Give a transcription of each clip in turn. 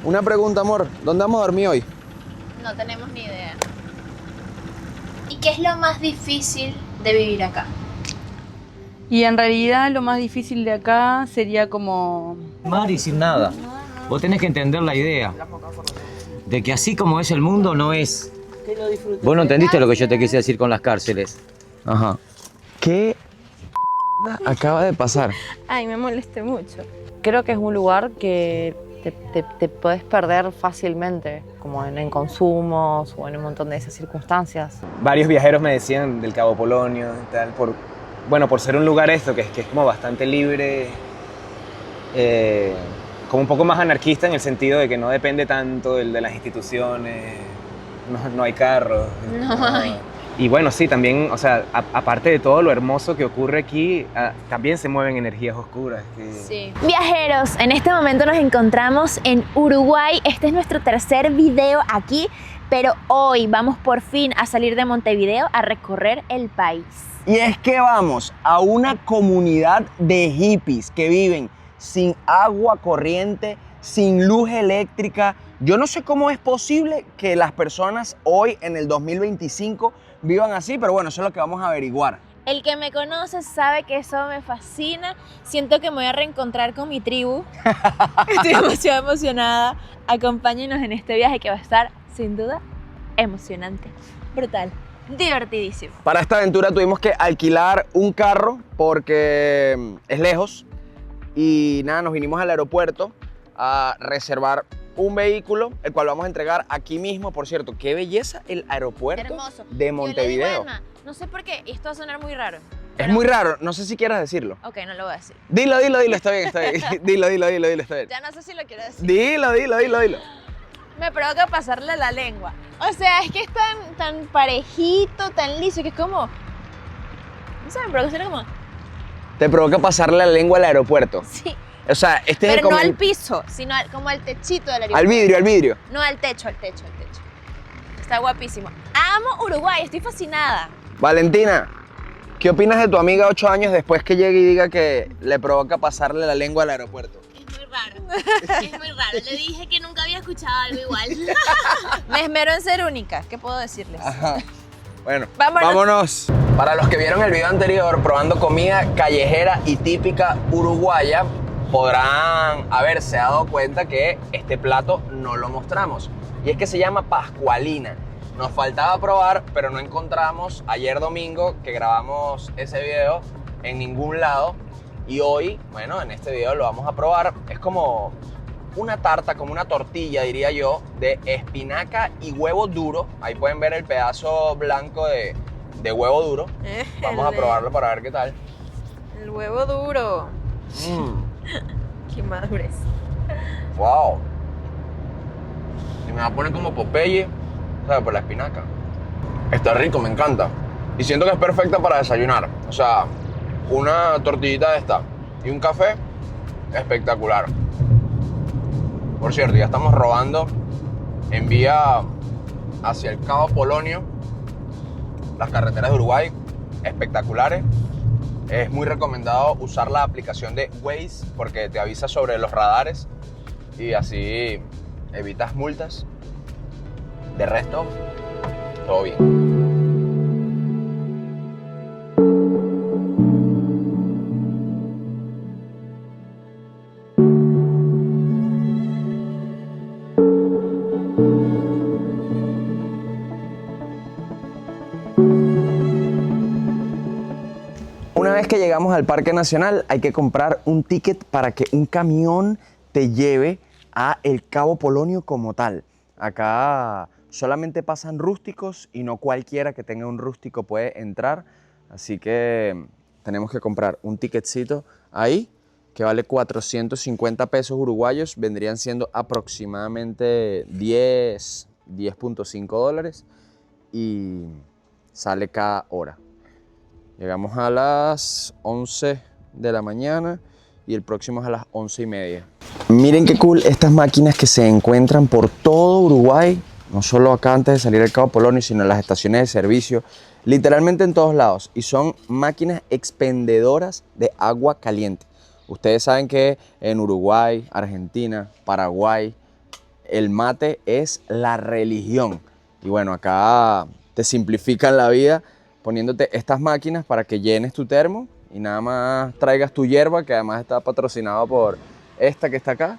Una pregunta, amor. ¿Dónde vamos a dormir hoy? No tenemos ni idea. ¿Y qué es lo más difícil de vivir acá? Y en realidad lo más difícil de acá sería como... Mari, sin nada. Vos tenés que entender la idea de que así como es el mundo, no es. Vos no entendiste lo que yo te quise decir con las cárceles. Ajá. ¿Qué acaba de pasar? Ay, me molesté mucho. Creo que es un lugar que te puedes perder fácilmente, como en consumos o en un montón de esas circunstancias. Varios viajeros me decían del Cabo Polonio y tal, por ser un lugar que es como bastante libre, como un poco más anarquista en el sentido de que no depende tanto de las instituciones, no hay carros. No hay. Y bueno, sí, también, o sea, aparte de todo lo hermoso que ocurre aquí, también se mueven energías oscuras. Sí. Viajeros, en este momento nos encontramos en Uruguay. Este es nuestro tercer video aquí, pero hoy vamos por fin a salir de Montevideo a recorrer el país. Y es que vamos a una comunidad de hippies que viven sin agua corriente, sin luz eléctrica. Yo no sé cómo es posible que las personas hoy en el 2025 vivan así, pero bueno, eso es lo que vamos a averiguar. El que me conoce sabe que eso me fascina. Siento que me voy a reencontrar con mi tribu. Estoy demasiado emocionada. Acompáñenos en este viaje que va a estar, sin duda, emocionante, brutal, divertidísimo. Para esta aventura tuvimos que alquilar un carro porque es lejos y nada, nos vinimos al aeropuerto a reservar un vehículo, el cual vamos a entregar aquí mismo. Por cierto, qué belleza el aeropuerto Hermoso. de Montevideo. Yo le digo a Emma, no sé por qué, y esto va a sonar muy raro. Es muy raro, no sé si quieras decirlo. Ok, no lo voy a decir. Dilo, está bien, está bien. Dilo, está bien. Ya no sé si lo quiero decir. Dilo. Me provoca pasarle la lengua. O sea, es que es tan parejito, tan liso, que es como... No sé, me provoca hacer como... Te provoca pasarle la lengua al aeropuerto. Sí. O sea, este es Pero no como al piso, sino como al techito del al aeropuerto. vidrio. No, al techo. Está guapísimo. Amo Uruguay, estoy fascinada. Valentina, ¿qué opinas de tu amiga 8 años después que llegue y diga que le provoca pasarle la lengua al aeropuerto? Es muy raro. Le dije que nunca había escuchado algo igual. Me esmero en ser única, ¿qué puedo decirles? Ajá. Bueno, Vámonos. vámonos. Para los que vieron el video anterior probando comida callejera y típica uruguaya, podrán haberse dado cuenta que este plato no lo mostramos. Y es que se llama pascualina. Nos faltaba probar, pero no encontramos ayer domingo que grabamos ese video en ningún lado. Y hoy, bueno, en este video lo vamos a probar. Es como una tarta, como una tortilla, diría yo, de espinaca y huevo duro. Ahí pueden ver el pedazo blanco de huevo duro. Vamos a probarlo para ver qué tal. El huevo duro. Qué madurez. Wow. Y me va a poner como Popeye, ¿sabes? Por la espinaca. Está rico, me encanta. Y siento que es perfecta para desayunar. O sea, una tortillita de esta y un café, espectacular. Por cierto, ya estamos robando en vía hacia el Cabo Polonio. Las carreteras de Uruguay, espectaculares. Es muy recomendado usar la aplicación de Waze porque te avisa sobre los radares y así evitas multas. De resto, todo bien. Una vez que llegamos al Parque Nacional, hay que comprar un ticket para que un camión te lleve a el Cabo Polonio como tal. Acá solamente pasan rústicos y no cualquiera que tenga un rústico puede entrar. Así que tenemos que comprar un ticketcito ahí que vale 450 pesos uruguayos. Vendrían siendo aproximadamente 10.5 dólares y sale cada hora. Llegamos a las 11 de la mañana y el próximo es a las 11:30. Miren qué cool estas máquinas que se encuentran por todo Uruguay, no solo acá antes de salir al Cabo Polonio, sino en las estaciones de servicio, literalmente en todos lados. Y son máquinas expendedoras de agua caliente. Ustedes saben que en Uruguay, Argentina, Paraguay, el mate es la religión. Y bueno, acá te simplifican la vida poniéndote estas máquinas para que llenes tu termo y nada más traigas tu hierba, que además está patrocinado por esta que está acá,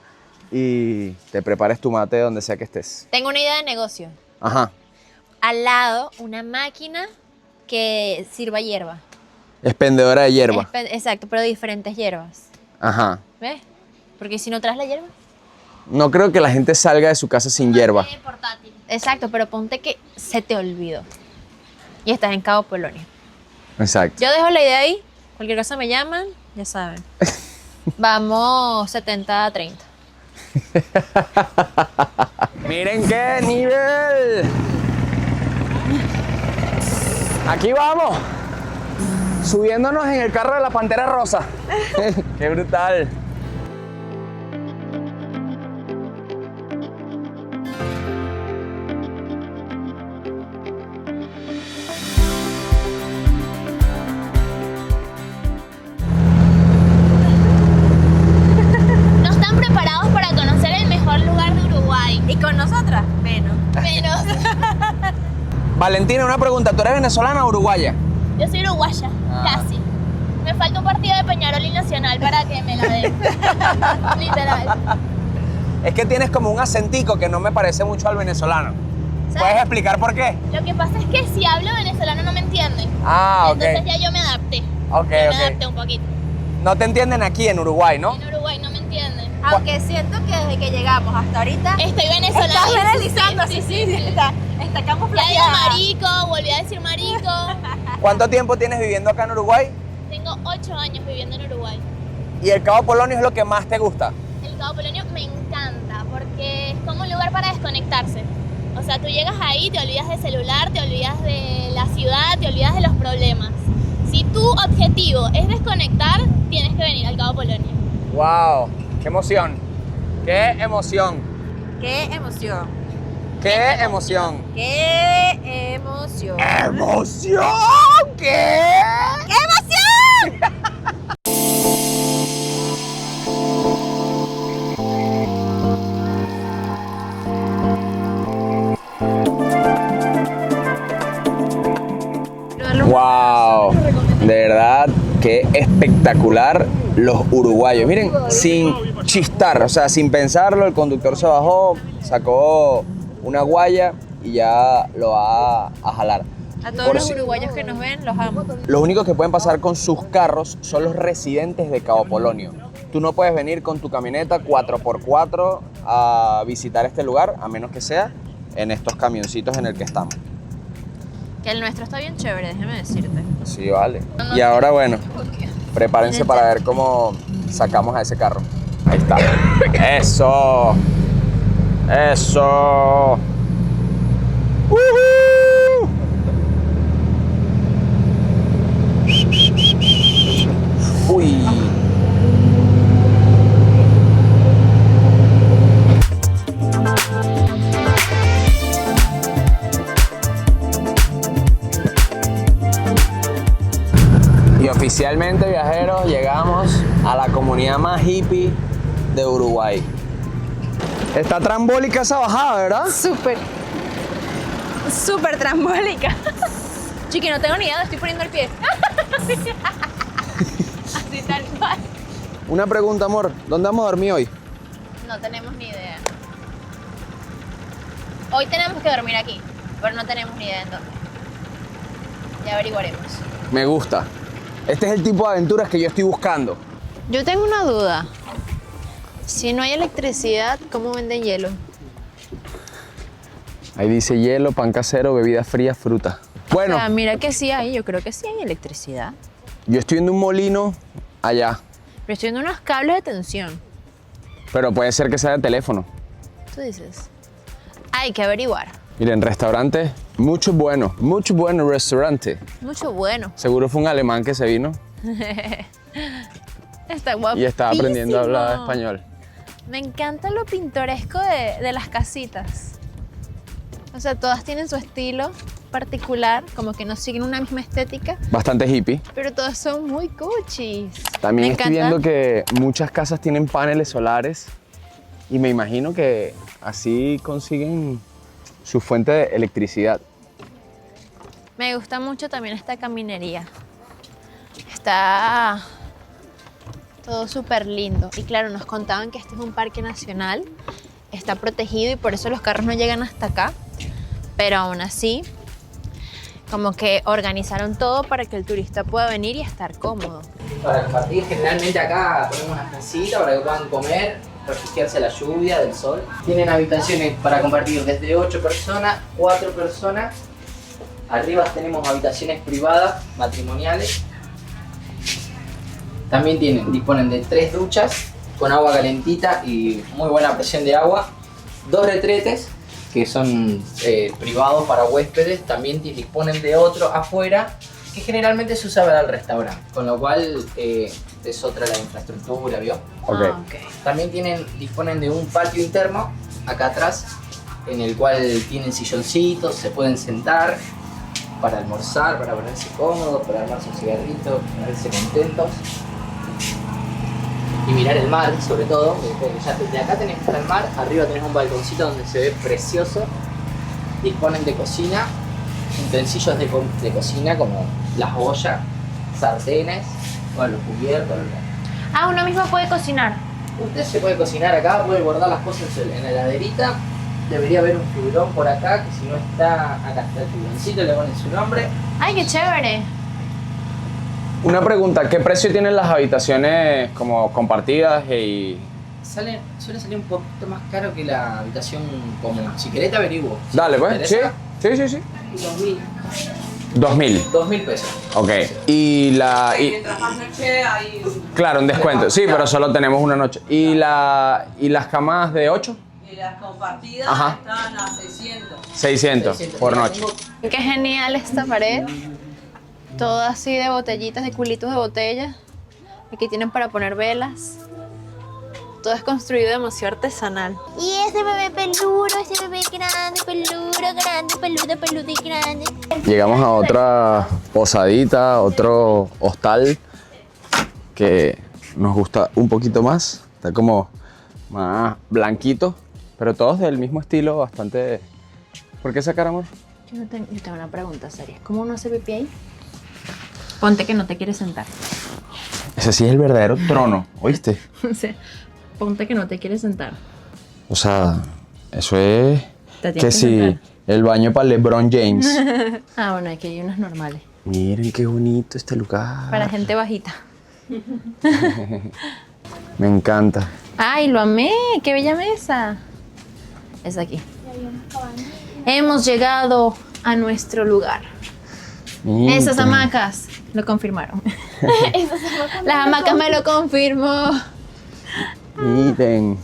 y te prepares tu mate donde sea que estés. Tengo una idea de negocio. Ajá. Al lado, una máquina que sirva hierba. Expendedora de hierba. Exacto, pero de diferentes hierbas. Ajá. ¿Ves? Porque si no traes la hierba. No creo que la gente salga de su casa sin hierba. Portátil. Exacto, pero ponte que se te olvidó. Y estás en Cabo Polonio. Exacto. Yo dejo la idea ahí. Cualquier cosa me llaman, ya saben. Vamos 70-30. Miren qué nivel. Aquí vamos. Subiéndonos en el carro de la Pantera Rosa. Qué brutal. No están preparados para conocer el mejor lugar de Uruguay. ¿Y con nosotras? Menos. Menos. Valentina, una pregunta. ¿Tú eres venezolana o uruguaya? Yo soy uruguaya, casi. Me falta un partido de Peñarol y Nacional para que me la den. Literal. Es que tienes como un acentico que no me parece mucho al venezolano. ¿Sabes? ¿Puedes explicar por qué? Lo que pasa es que si hablo venezolano no me entienden. Ah, ok. Entonces ya yo me adapté. Ok, Me ok. adapté un poquito. No te entienden aquí en Uruguay, ¿no? En Uruguay no me entienden. Aunque siento que desde que llegamos hasta ahorita Estoy venezolana. estás venezolando, Sí, sí, está Ya digo camuflajeada. marico, volví a decir marico. ¿Cuánto tiempo tienes viviendo acá en Uruguay? Tengo 8 años viviendo en Uruguay. ¿Y el Cabo Polonio es lo que más te gusta? El Cabo Polonio me encanta porque es como un lugar para desconectarse. O sea, tú llegas ahí, te olvidas del celular, te olvidas de la ciudad, te olvidas de los problemas. Si tu objetivo es desconectar, tienes que venir al Cabo Polonio. ¡Wow! ¡Qué emoción! ¡Qué emoción! ¡Qué emoción! ¡Qué emoción! ¡Qué emoción! ¡Emoción! ¿Qué? ¡Qué emoción! ¡Wow! De verdad, qué espectacular los uruguayos. Miren, sin chistar, o sea, sin pensarlo, el conductor se bajó, sacó una guaya y ya lo va a jalar. A todos Por los si- uruguayos que nos ven, los amo. Los únicos que pueden pasar con sus carros son los residentes de Cabo Polonio. Tú no puedes venir con tu camioneta 4x4 a visitar este lugar, a menos que sea en estos camioncitos en el que estamos. Que el nuestro está bien chévere, déjame decirte. Sí, vale. Y ahora, bueno, prepárense para ver cómo sacamos a ese carro. Ahí está. ¡Eso! ¡Eso! ¡Woohoo! ¡Uy! Y oficialmente, viajeros, llegamos a la comunidad más hippie de Uruguay. Está trambólica esa bajada, ¿verdad? Súper trambólica. Chiqui, no tengo ni idea, estoy poniendo el pie. Así tal cual. Una pregunta, amor. ¿Dónde vamos a dormir hoy? No tenemos ni idea. Hoy tenemos que dormir aquí, pero no tenemos ni idea en dónde. Ya averiguaremos. Me gusta. Este es el tipo de aventuras que yo estoy buscando. Yo tengo una duda. Si no hay electricidad, ¿cómo venden hielo? Ahí dice hielo, pan casero, bebidas frías, fruta. Bueno, O sea, mira que sí hay, yo creo que sí hay electricidad. yo estoy viendo un molino allá, Pero estoy viendo unos cables de tensión. pero puede ser que sea de teléfono. Tú dices. Hay que averiguar. Miren, restaurante, mucho bueno restaurante. Mucho bueno. Seguro fue un alemán que se vino Está guapísimo. y estaba aprendiendo a hablar español. Me encanta lo pintoresco de las casitas. O sea, todas tienen su estilo particular, como que no siguen una misma estética, Bastante hippie. pero todas son muy cuchis. También Me estoy encanta. viendo que muchas casas tienen paneles solares Y me imagino que así consiguen su fuente de electricidad. Me gusta mucho también esta caminería. Está todo súper lindo. Y claro, nos contaban que este es un parque nacional, está protegido y por eso los carros no llegan hasta acá. Pero aún así, como que organizaron todo para que el turista pueda venir y estar cómodo. Para compartir, generalmente acá ponemos una mesita para que puedan comer, refugiarse de la lluvia, del sol. Tienen habitaciones para compartir desde 8 personas, 4 personas. Arriba tenemos habitaciones privadas, matrimoniales. También disponen de 3 duchas con agua calentita y muy buena presión de agua. 2 retretes que son privados para huéspedes. También disponen de otro afuera que generalmente se usa para el restaurante, con lo cual es otra la infraestructura, ¿vio? Ok. También disponen de un patio interno acá atrás, en el cual tienen silloncitos, se pueden sentar para almorzar, para ponerse cómodos, para armarse un cigarrito, ponerse contentos y mirar el mar, sobre todo. Ya desde acá tenés para el mar, arriba tenés un balconcito donde se ve precioso. Disponen de cocina, utensilios de cocina como las ollas, sartenes, bueno, los cubiertos. Ah, uno mismo puede cocinar. Usted se puede cocinar acá, puede guardar las cosas en la heladerita. Debería haber un tiburón por acá, que si no está, acá está el tiburoncito, le ponen su nombre. ¡Ay, qué chévere! Una pregunta, ¿qué precio tienen las habitaciones como compartidas y...? Suele salir un poquito más caro que la habitación común. Si querés te averiguo. Si Dale, te pues. Sí, interesa, sí. 2.000. 2.000. 2.000 pesos. Ok. Y la... Mientras más noche hay... Claro, un descuento. Sí, pero solo tenemos una noche. ¿Y las camas de 8? Y las compartidas Ajá. están a 600. 600 por noche. Qué genial esta pared. Todo así de botellitas, de culitos de botella. Aquí tienen para poner velas. Todo es construido demasiado artesanal. Y ese bebé peludo, ese bebé grande, peludo y grande. Llegamos a otra posadita, otro hostal que nos gusta un poquito más. Está como más blanquito, pero todos del mismo estilo, bastante... ¿Por qué sacar, amor? Yo tengo una pregunta seria. ¿Cómo uno hace pipí ahí? Ponte que no te quieres sentar. Ese sí es el verdadero trono, ¿oíste? O sea, ponte que no te quieres sentar. O sea, eso es Te tienes que que sí, sentar. el baño para LeBron James. Ah, bueno, aquí hay unas normales. Miren qué bonito este lugar. Para gente bajita. Me encanta. ¡Ay, lo amé! ¡Qué bella mesa! Es aquí. Hemos llegado a nuestro lugar. Miren. Esas hamacas lo confirmaron. Las hamacas me lo confirmó. Miren.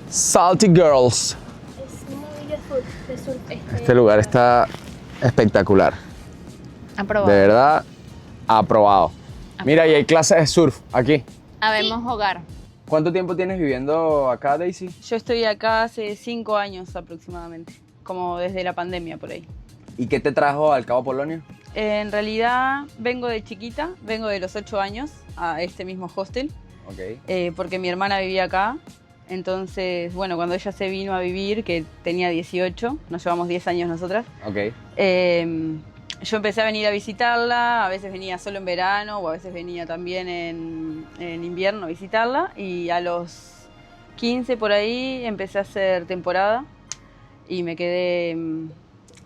Salty Girls. Es muy de surf. Este lugar está espectacular. Aprobado. De verdad, aprobado. Mira, y hay clases de surf aquí. Habemos hogar. ¿Cuánto tiempo tienes viviendo acá, Daisy? Yo estoy acá hace 5 años aproximadamente, como desde la pandemia por ahí. ¿Y qué te trajo al Cabo Polonio? En realidad vengo de chiquita, vengo de los 8 años a este mismo hostel, Ok. porque mi hermana vivía acá. Entonces, bueno, cuando ella se vino a vivir, que tenía 18, nos llevamos 10 años nosotras, Ok. yo empecé a venir a visitarla, a veces venía solo en verano o a veces venía también en invierno a visitarla, y a los 15 por ahí empecé a hacer temporada y me quedé,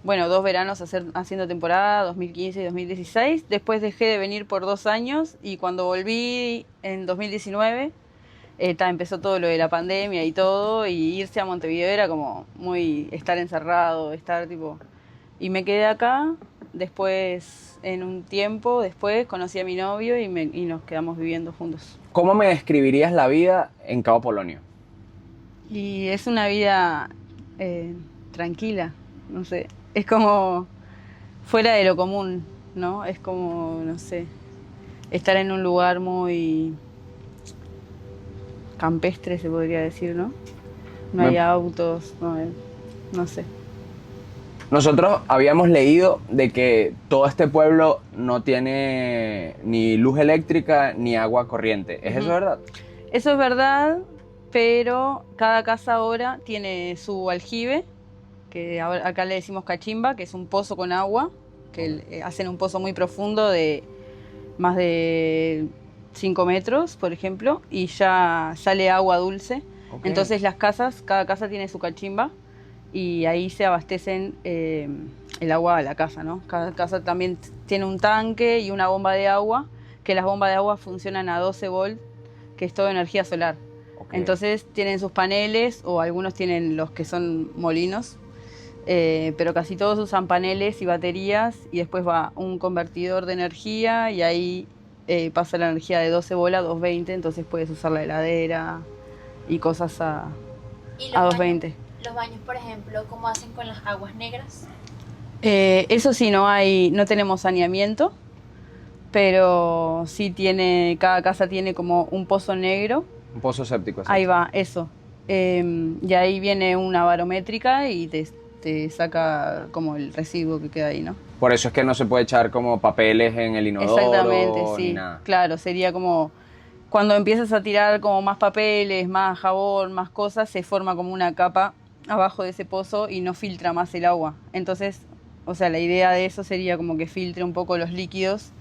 bueno, 2 veranos haciendo temporada, 2015 y 2016. Después dejé de venir por 2 años y cuando volví en 2019 empezó todo lo de la pandemia y todo, y irse a Montevideo era como muy estar encerrado, estar tipo... Y me quedé acá. Después, en un tiempo después, conocí a mi novio y nos quedamos viviendo juntos. ¿Cómo me describirías la vida en Cabo Polonio? Y es una vida tranquila, no sé. Es como fuera de lo común, ¿no? Es como, no sé, estar en un lugar muy campestre, se podría decir, ¿no? No hay autos, no sé. Nosotros habíamos leído de que todo este pueblo no tiene ni luz eléctrica ni agua corriente. ¿Es eso verdad? Eso es verdad, pero cada casa ahora tiene su aljibe, que acá le decimos cachimba, que es un pozo con agua, que hacen un pozo muy profundo de más de 5 metros, por ejemplo, y ya sale agua dulce. Ok. Entonces cada casa tiene su cachimba y ahí se abastecen el agua a la casa, ¿no? Cada casa también tiene un tanque y una bomba de agua, que las bombas de agua funcionan a 12 volt, que es toda energía solar. Ok. Entonces tienen sus paneles, o algunos tienen los que son molinos, pero casi todos usan paneles y baterías, y después va un convertidor de energía y ahí pasa la energía de 12 volt a 220, entonces puedes usar la heladera y cosas a ¿Y 220. Los baños, por ejemplo, cómo hacen con las aguas negras? Eso sí, no tenemos saneamiento, pero sí cada casa tiene como un pozo negro. Un pozo séptico. así. Ahí va, eso. Y ahí viene una barométrica y te saca como el residuo que queda ahí, ¿no? Por eso es que no se puede echar como papeles en el inodoro. Exactamente, Ni sí. nada. Claro, sería como cuando empiezas a tirar como más papeles, más jabón, más cosas, se forma como una capa abajo de ese pozo y no filtra más el agua. Entonces, o sea, la idea de eso sería como que filtre un poco los líquidos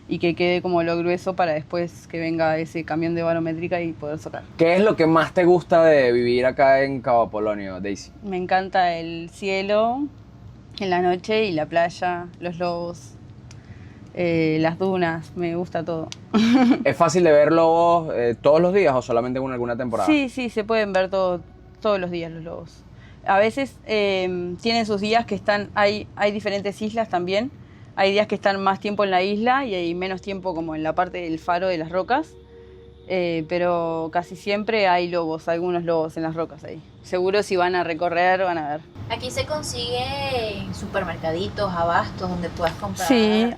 y que quede como lo grueso para después que venga ese camión de barométrica y poder sacar. ¿Qué es lo que más te gusta de vivir acá en Cabo Polonio, Daisy? Me encanta el cielo en la noche y la playa, los lobos, las dunas, me gusta todo. ¿Es fácil de ver lobos todos los días o solamente en alguna temporada? Sí, se pueden ver todos los días los lobos. A veces tienen sus días que hay diferentes islas también. Hay días que están más tiempo en la isla y hay menos tiempo como en la parte del faro de las rocas. Pero casi siempre hay lobos, algunos lobos en las rocas ahí. Seguro si van a recorrer van a ver. Aquí se consigue en supermercaditos, abastos, donde puedas comprar. Sí,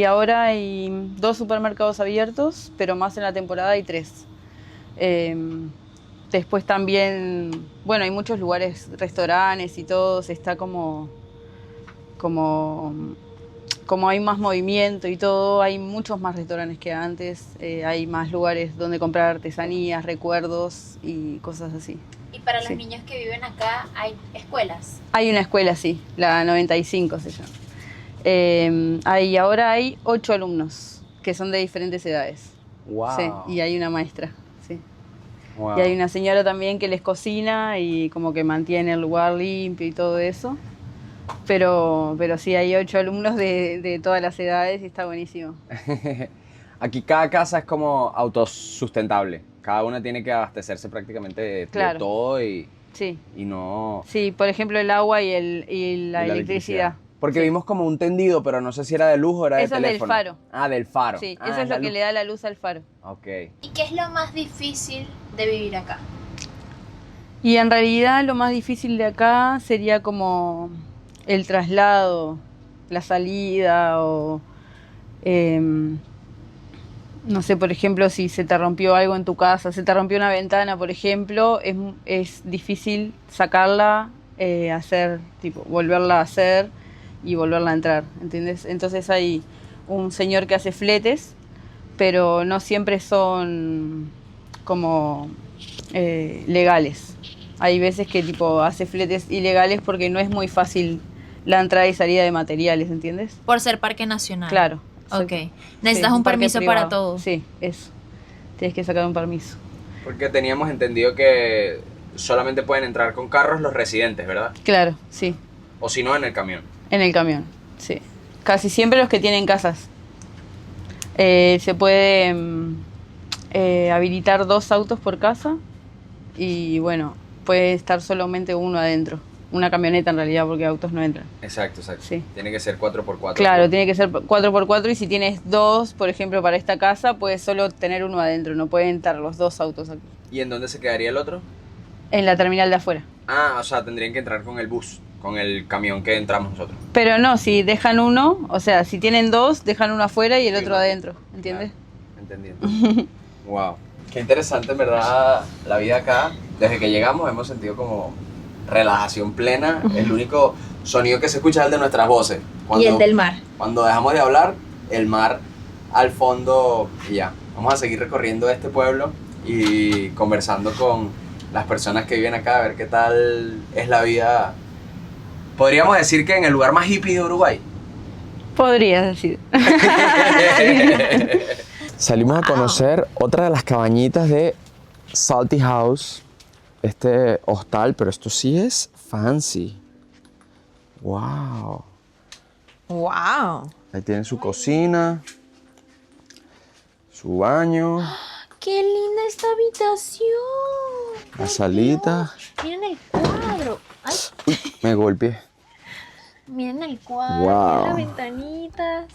ahora hay 2 supermercados abiertos, pero más en la temporada hay 3. Después también, bueno, hay muchos lugares, restaurantes y todo, está como hay más movimiento y todo, hay muchos más restaurantes que antes, hay más lugares donde comprar artesanías, recuerdos y cosas así. Y para los Sí. niños que viven acá, ¿hay escuelas? Hay una escuela, sí, la 95 se llama. Ahora hay 8 alumnos que son de diferentes edades. Wow. Sí, y hay una maestra, sí. Wow. Y hay una señora también que les cocina y como que mantiene el lugar limpio y todo eso. Pero sí, hay 8 alumnos de todas las edades y está buenísimo. Aquí cada casa es como autosustentable. Cada una tiene que abastecerse prácticamente de Claro. todo y Sí, no... sí, por ejemplo el agua y la electricidad. Porque Sí. vimos como un tendido, pero no sé si era de luz o era de Eso es del teléfono. faro. Ah, del faro. Sí, Ah, eso es la lo que luz. le da la luz al faro. Ok. ¿Y qué es lo más difícil de vivir acá? Y en realidad lo más difícil de acá sería como el traslado, la salida o no sé, por ejemplo, si se te rompió algo en tu casa, se te rompió una ventana, por ejemplo, es difícil sacarla, volverla a hacer y volverla a entrar, ¿entiendes? Entonces hay un señor que hace fletes, pero no siempre son como legales. Hay veces que hace fletes ilegales porque no es muy fácil la entrada y salida de materiales, ¿entiendes? Por ser parque nacional. Claro. Ok. exacto. Necesitas Sí, un parque permiso privado. para todo. Sí, eso. Tienes que sacar un permiso. Porque teníamos entendido que solamente pueden entrar con carros los residentes, ¿verdad? Claro, sí. O si no, en el camión. En el camión, sí. Casi siempre los que tienen casas. Se puede habilitar 2 autos por casa y bueno, puede estar solamente uno adentro. Una camioneta en realidad, porque autos no entran. Exacto. Sí. Tiene que ser 4x4. Claro, tiene que ser 4x4 y si tienes 2, por ejemplo, para esta casa, puedes solo tener uno adentro, no pueden entrar los 2 autos aquí. ¿Y en dónde se quedaría el otro? En la terminal de afuera. Ah, o sea, tendrían que entrar con el bus, con el camión que entramos nosotros. Pero no, si dejan uno, o sea, si tienen 2, dejan uno afuera y el Sí, otro no. adentro, ¿entiendes? Entendiendo. Wow. Qué interesante, en verdad, la vida acá. Desde que llegamos hemos sentido como relajación plena. El único sonido que se escucha es el de nuestras voces. Y el del mar. Cuando dejamos de hablar, el mar al fondo y ya. Vamos a seguir recorriendo este pueblo y conversando con las personas que viven acá, a ver qué tal es la vida. Podríamos decir que en el lugar más hippie de Uruguay. Podrías decir. Salimos a conocer otra de las cabañitas de Salty House, este hostal, pero esto sí es fancy. Wow. ¡Wow! Ahí tienen su cocina, su baño, ¡Qué linda esta habitación! la salita. Miren el cuadro. Ay, Uy, me golpeé. miren el cuadro. Wow. Miren las ventanitas.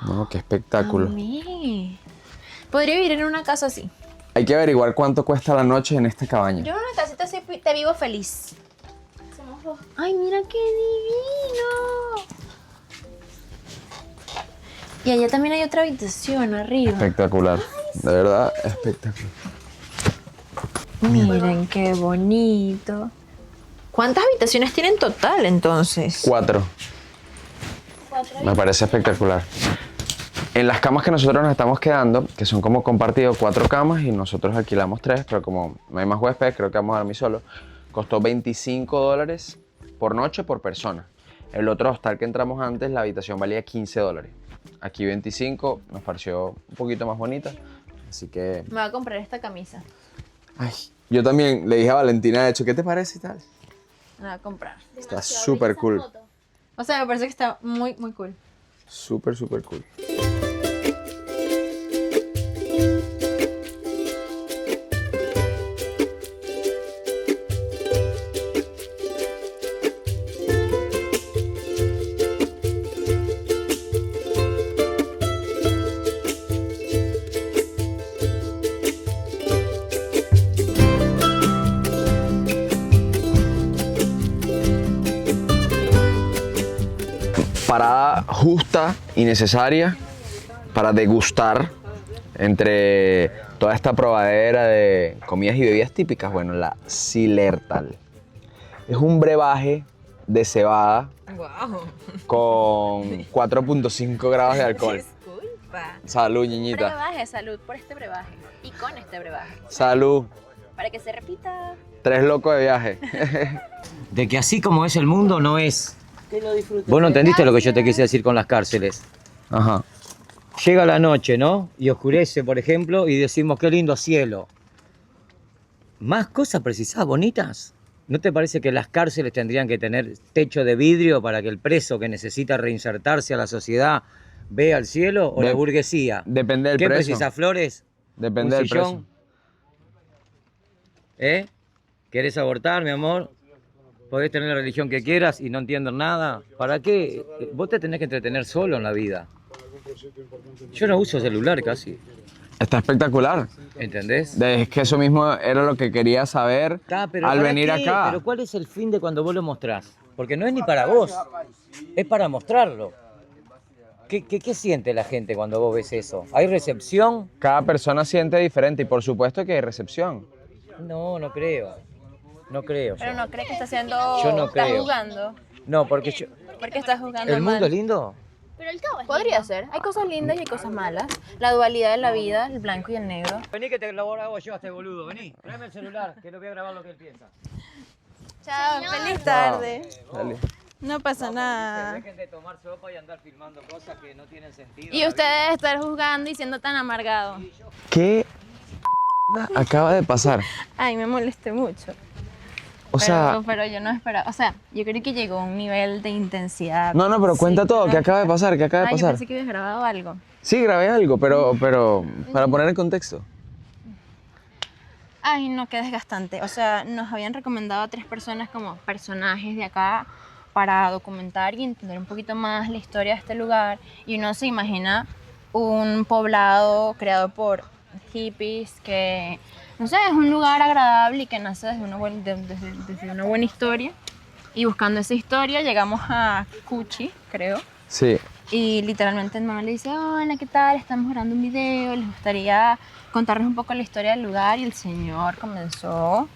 No, qué espectáculo. Amé. Podría vivir en una casa así. Hay que averiguar cuánto cuesta la noche en esta cabaña. Yo en una casita así te vivo feliz. Ay, mira qué divino. Y allá también hay otra habitación arriba. Espectacular. De verdad, espectacular. Miren qué bonito. ¿Cuántas habitaciones tienen en total entonces? 4. Me parece espectacular. En las camas que nosotros nos estamos quedando, que son como compartidos 4 camas y nosotros alquilamos 3, pero como no hay más huéspedes, creo que vamos a dormir solo, costó $25 por noche por persona. El otro hostal que entramos antes, la habitación valía $15. Aquí 25, nos pareció un poquito más bonita, así que... Me voy a comprar esta camisa. Ay, yo también le dije a Valentina, de hecho, ¿qué te parece y tal? Me la voy a comprar. Está súper cool, O sea, me parece que está muy, muy cool. súper cool. Parada justa y necesaria para degustar entre toda esta probadera de comidas y bebidas típicas. Bueno, la Zillertal. Es un brebaje de cebada con 4.5 grados de alcohol. Disculpa. Salud, ñiñita. Brebaje, salud por este brebaje. Y con este brebaje. Salud. Para que se repita. 3 locos de viaje. De que así como es el mundo, no es. Vos no entendiste lo que yo te quise decir con las cárceles. Ajá. Llega la noche, ¿no? Y oscurece, por ejemplo, y decimos, qué lindo cielo. ¿Más cosas precisás, bonitas? ¿No te parece que las cárceles tendrían que tener techo de vidrio para que el preso que necesita reinsertarse a la sociedad vea el cielo? ¿O la burguesía? Depende del ¿Qué preso. precisás, flores? Depende ¿Un del sillón? preso. ¿Eh? ¿Querés abortar, mi amor? Podés tener la religión que quieras y no entiendo nada. ¿Para qué? Vos te tenés que entretener solo en la vida. Yo no uso celular casi, Está espectacular. ¿entendés? Es que eso mismo era lo que quería saber Pero al ¿para venir qué? acá. Pero ¿cuál es el fin de cuando vos lo mostrás? Porque no es ni para vos, es para mostrarlo. ¿Qué siente la gente cuando vos ves eso? ¿Hay recepción? Cada persona siente diferente y por supuesto que hay recepción. No, no creo. No creo. Pero yo. no cree que está haciendo. Yo no está creo. jugando. No, porque yo... Porque está jugando ¿El mundo mal. es lindo? Pero el cabo es Podría lindo. ser. Hay cosas lindas y hay cosas malas. La dualidad de la vida, el blanco y el negro. Vení que te lo hago yo a este boludo, vení. Tráeme el celular, que le voy a grabar lo que él piensa. Chao, feliz tarde. Dale. No pasa nada. Dejen de tomar sopa y andar filmando cosas que no tienen sentido. Y ustedes estar juzgando y siendo tan amargados. ¿Qué acaba de pasar? Ay, me molesté mucho. O sea, Pero yo no esperaba. O sea, yo creo que llegó a un nivel de intensidad. no, pero cuenta todo. ¿Qué acaba de pasar? ¿Qué acaba de Ay, yo pasar? pensé que habías grabado algo. Sí, grabé algo, pero para poner en contexto. Ay, no, qué desgastante. O sea, nos habían recomendado a 3 personas como personajes de acá para documentar y entender un poquito más la historia de este lugar. Y uno se imagina un poblado creado por hippies que, no sé, es un lugar agradable y que nace desde desde una buena historia. Y buscando esa historia llegamos a Cuchi, creo. Sí. Y literalmente el mamá le dice, hola, ¿qué tal? Estamos grabando un video, les gustaría contarnos un poco la historia del lugar. Y el señor comenzó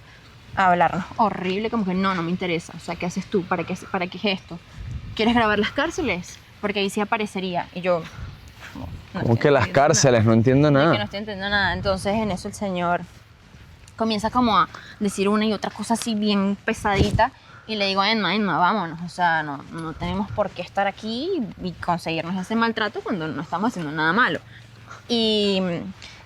a hablarnos horrible, como que no me interesa. O sea, ¿qué haces tú? ¿Para qué es esto? ¿Quieres grabar las cárceles? Porque ahí sí aparecería. Y yo... ¿Cómo que las cárceles? No entiendo Es que no nada. estoy entendiendo nada. Entonces en eso el señor comienza como a decir una y otra cosa así bien pesadita. Y le digo, Emma, vámonos, o sea, no tenemos por qué estar aquí y conseguirnos ese maltrato cuando no estamos haciendo nada malo. Y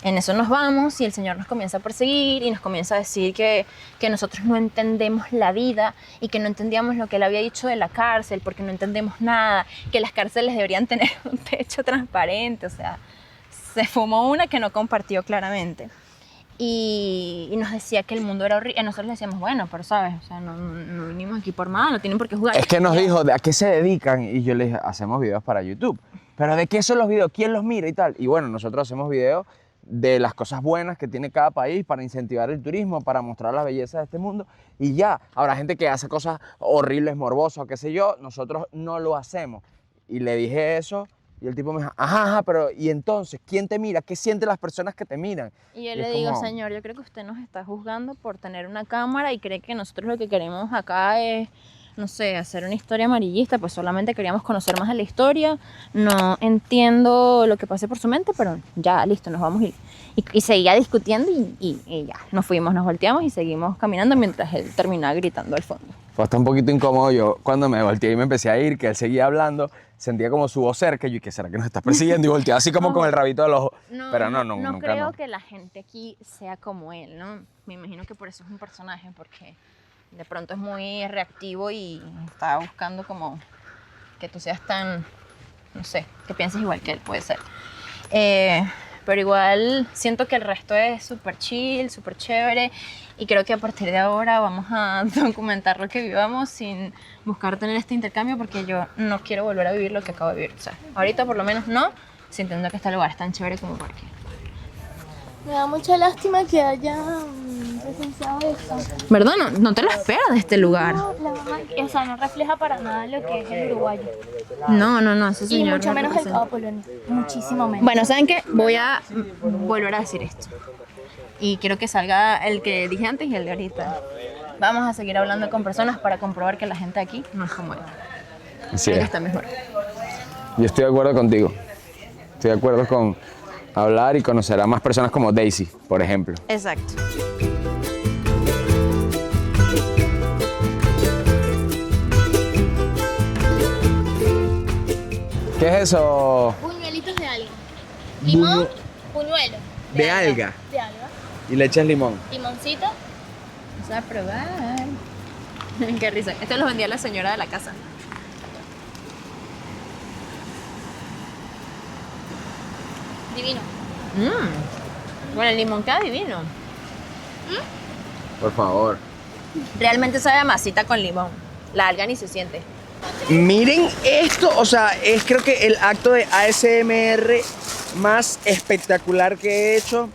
en eso nos vamos y el Señor nos comienza a perseguir y nos comienza a decir que nosotros no entendemos la vida y que no entendíamos lo que Él había dicho de la cárcel porque no entendemos nada, que las cárceles deberían tener un techo transparente, o sea, se fumó una que no compartió claramente. Y nos decía que el mundo era horrible. Nosotros le decíamos, bueno, pero sabes, o sea, no vinimos aquí por nada, no tienen por qué jugar. Es que nos dijo, ¿a qué se dedican? Y yo le dije, hacemos videos para YouTube. ¿Pero de qué son los videos? ¿Quién los mira y tal? Y bueno, nosotros hacemos videos de las cosas buenas que tiene cada país para incentivar el turismo, para mostrar la belleza de este mundo y ya. Habrá gente que hace cosas horribles, morbosas, qué sé yo, nosotros no lo hacemos. Y le dije eso y el tipo me dijo, ajá, pero ¿y entonces quién te mira? ¿Qué sienten las personas que te miran? Y yo Y le es digo, como- Señor, yo creo que usted nos está juzgando por tener una cámara y cree que nosotros lo que queremos acá es, no sé, hacer una historia amarillista, pues solamente queríamos conocer más de la historia. No entiendo lo que pase por su mente, pero ya, listo, nos vamos a ir. Y seguía discutiendo y ya, nos fuimos, nos volteamos y seguimos caminando mientras él terminaba gritando al fondo. Fue hasta un poquito incómodo yo cuando me volteé y me empecé a ir, que él seguía hablando, sentía como su voz cerca y yo, ¿qué será que nos está persiguiendo? Y volteaba así como con el rabito del ojo. Pero no, nunca creo no. que la gente aquí sea como él, ¿no? Me imagino que por eso es un personaje, porque de pronto es muy reactivo y está buscando como que tú seas tan, no sé, que pienses igual que él, puede ser. Pero igual siento que el resto es súper chill, súper chévere y creo que a partir de ahora vamos a documentar lo que vivamos sin buscar tener este intercambio porque yo no quiero volver a vivir lo que acabo de vivir. O sea, ahorita por lo menos no, sintiendo que este lugar es tan chévere como para que... Me da mucha lástima que haya presenciado esto. ¿Verdad? No te lo esperas de este lugar. No, la verdad, o sea, no refleja para nada lo que es el uruguayo. No, ese Y señor mucho no menos el representa. Cabo Polonio. Muchísimo menos. Bueno, ¿saben qué? Voy a volver a decir esto. Y quiero que salga el que dije antes y el de ahorita. Vamos a seguir hablando con personas para comprobar que la gente aquí no es como él. Así Creo que es. está mejor. Yo estoy de acuerdo contigo. Estoy de acuerdo con hablar y conocer a más personas como Daisy, por ejemplo. Exacto. ¿Qué es eso? Buñuelitos de alga. Limón, buñuelo. De alga. De alga. Y le echas limón. Limoncito. Vamos a probar. Qué risa. Esto los vendía la señora de la casa. Divino. Bueno, el limón queda divino. Por favor. Realmente sabe a masita con limón. La alga ni se siente. Miren esto, o sea, es creo que el acto de ASMR más espectacular que he hecho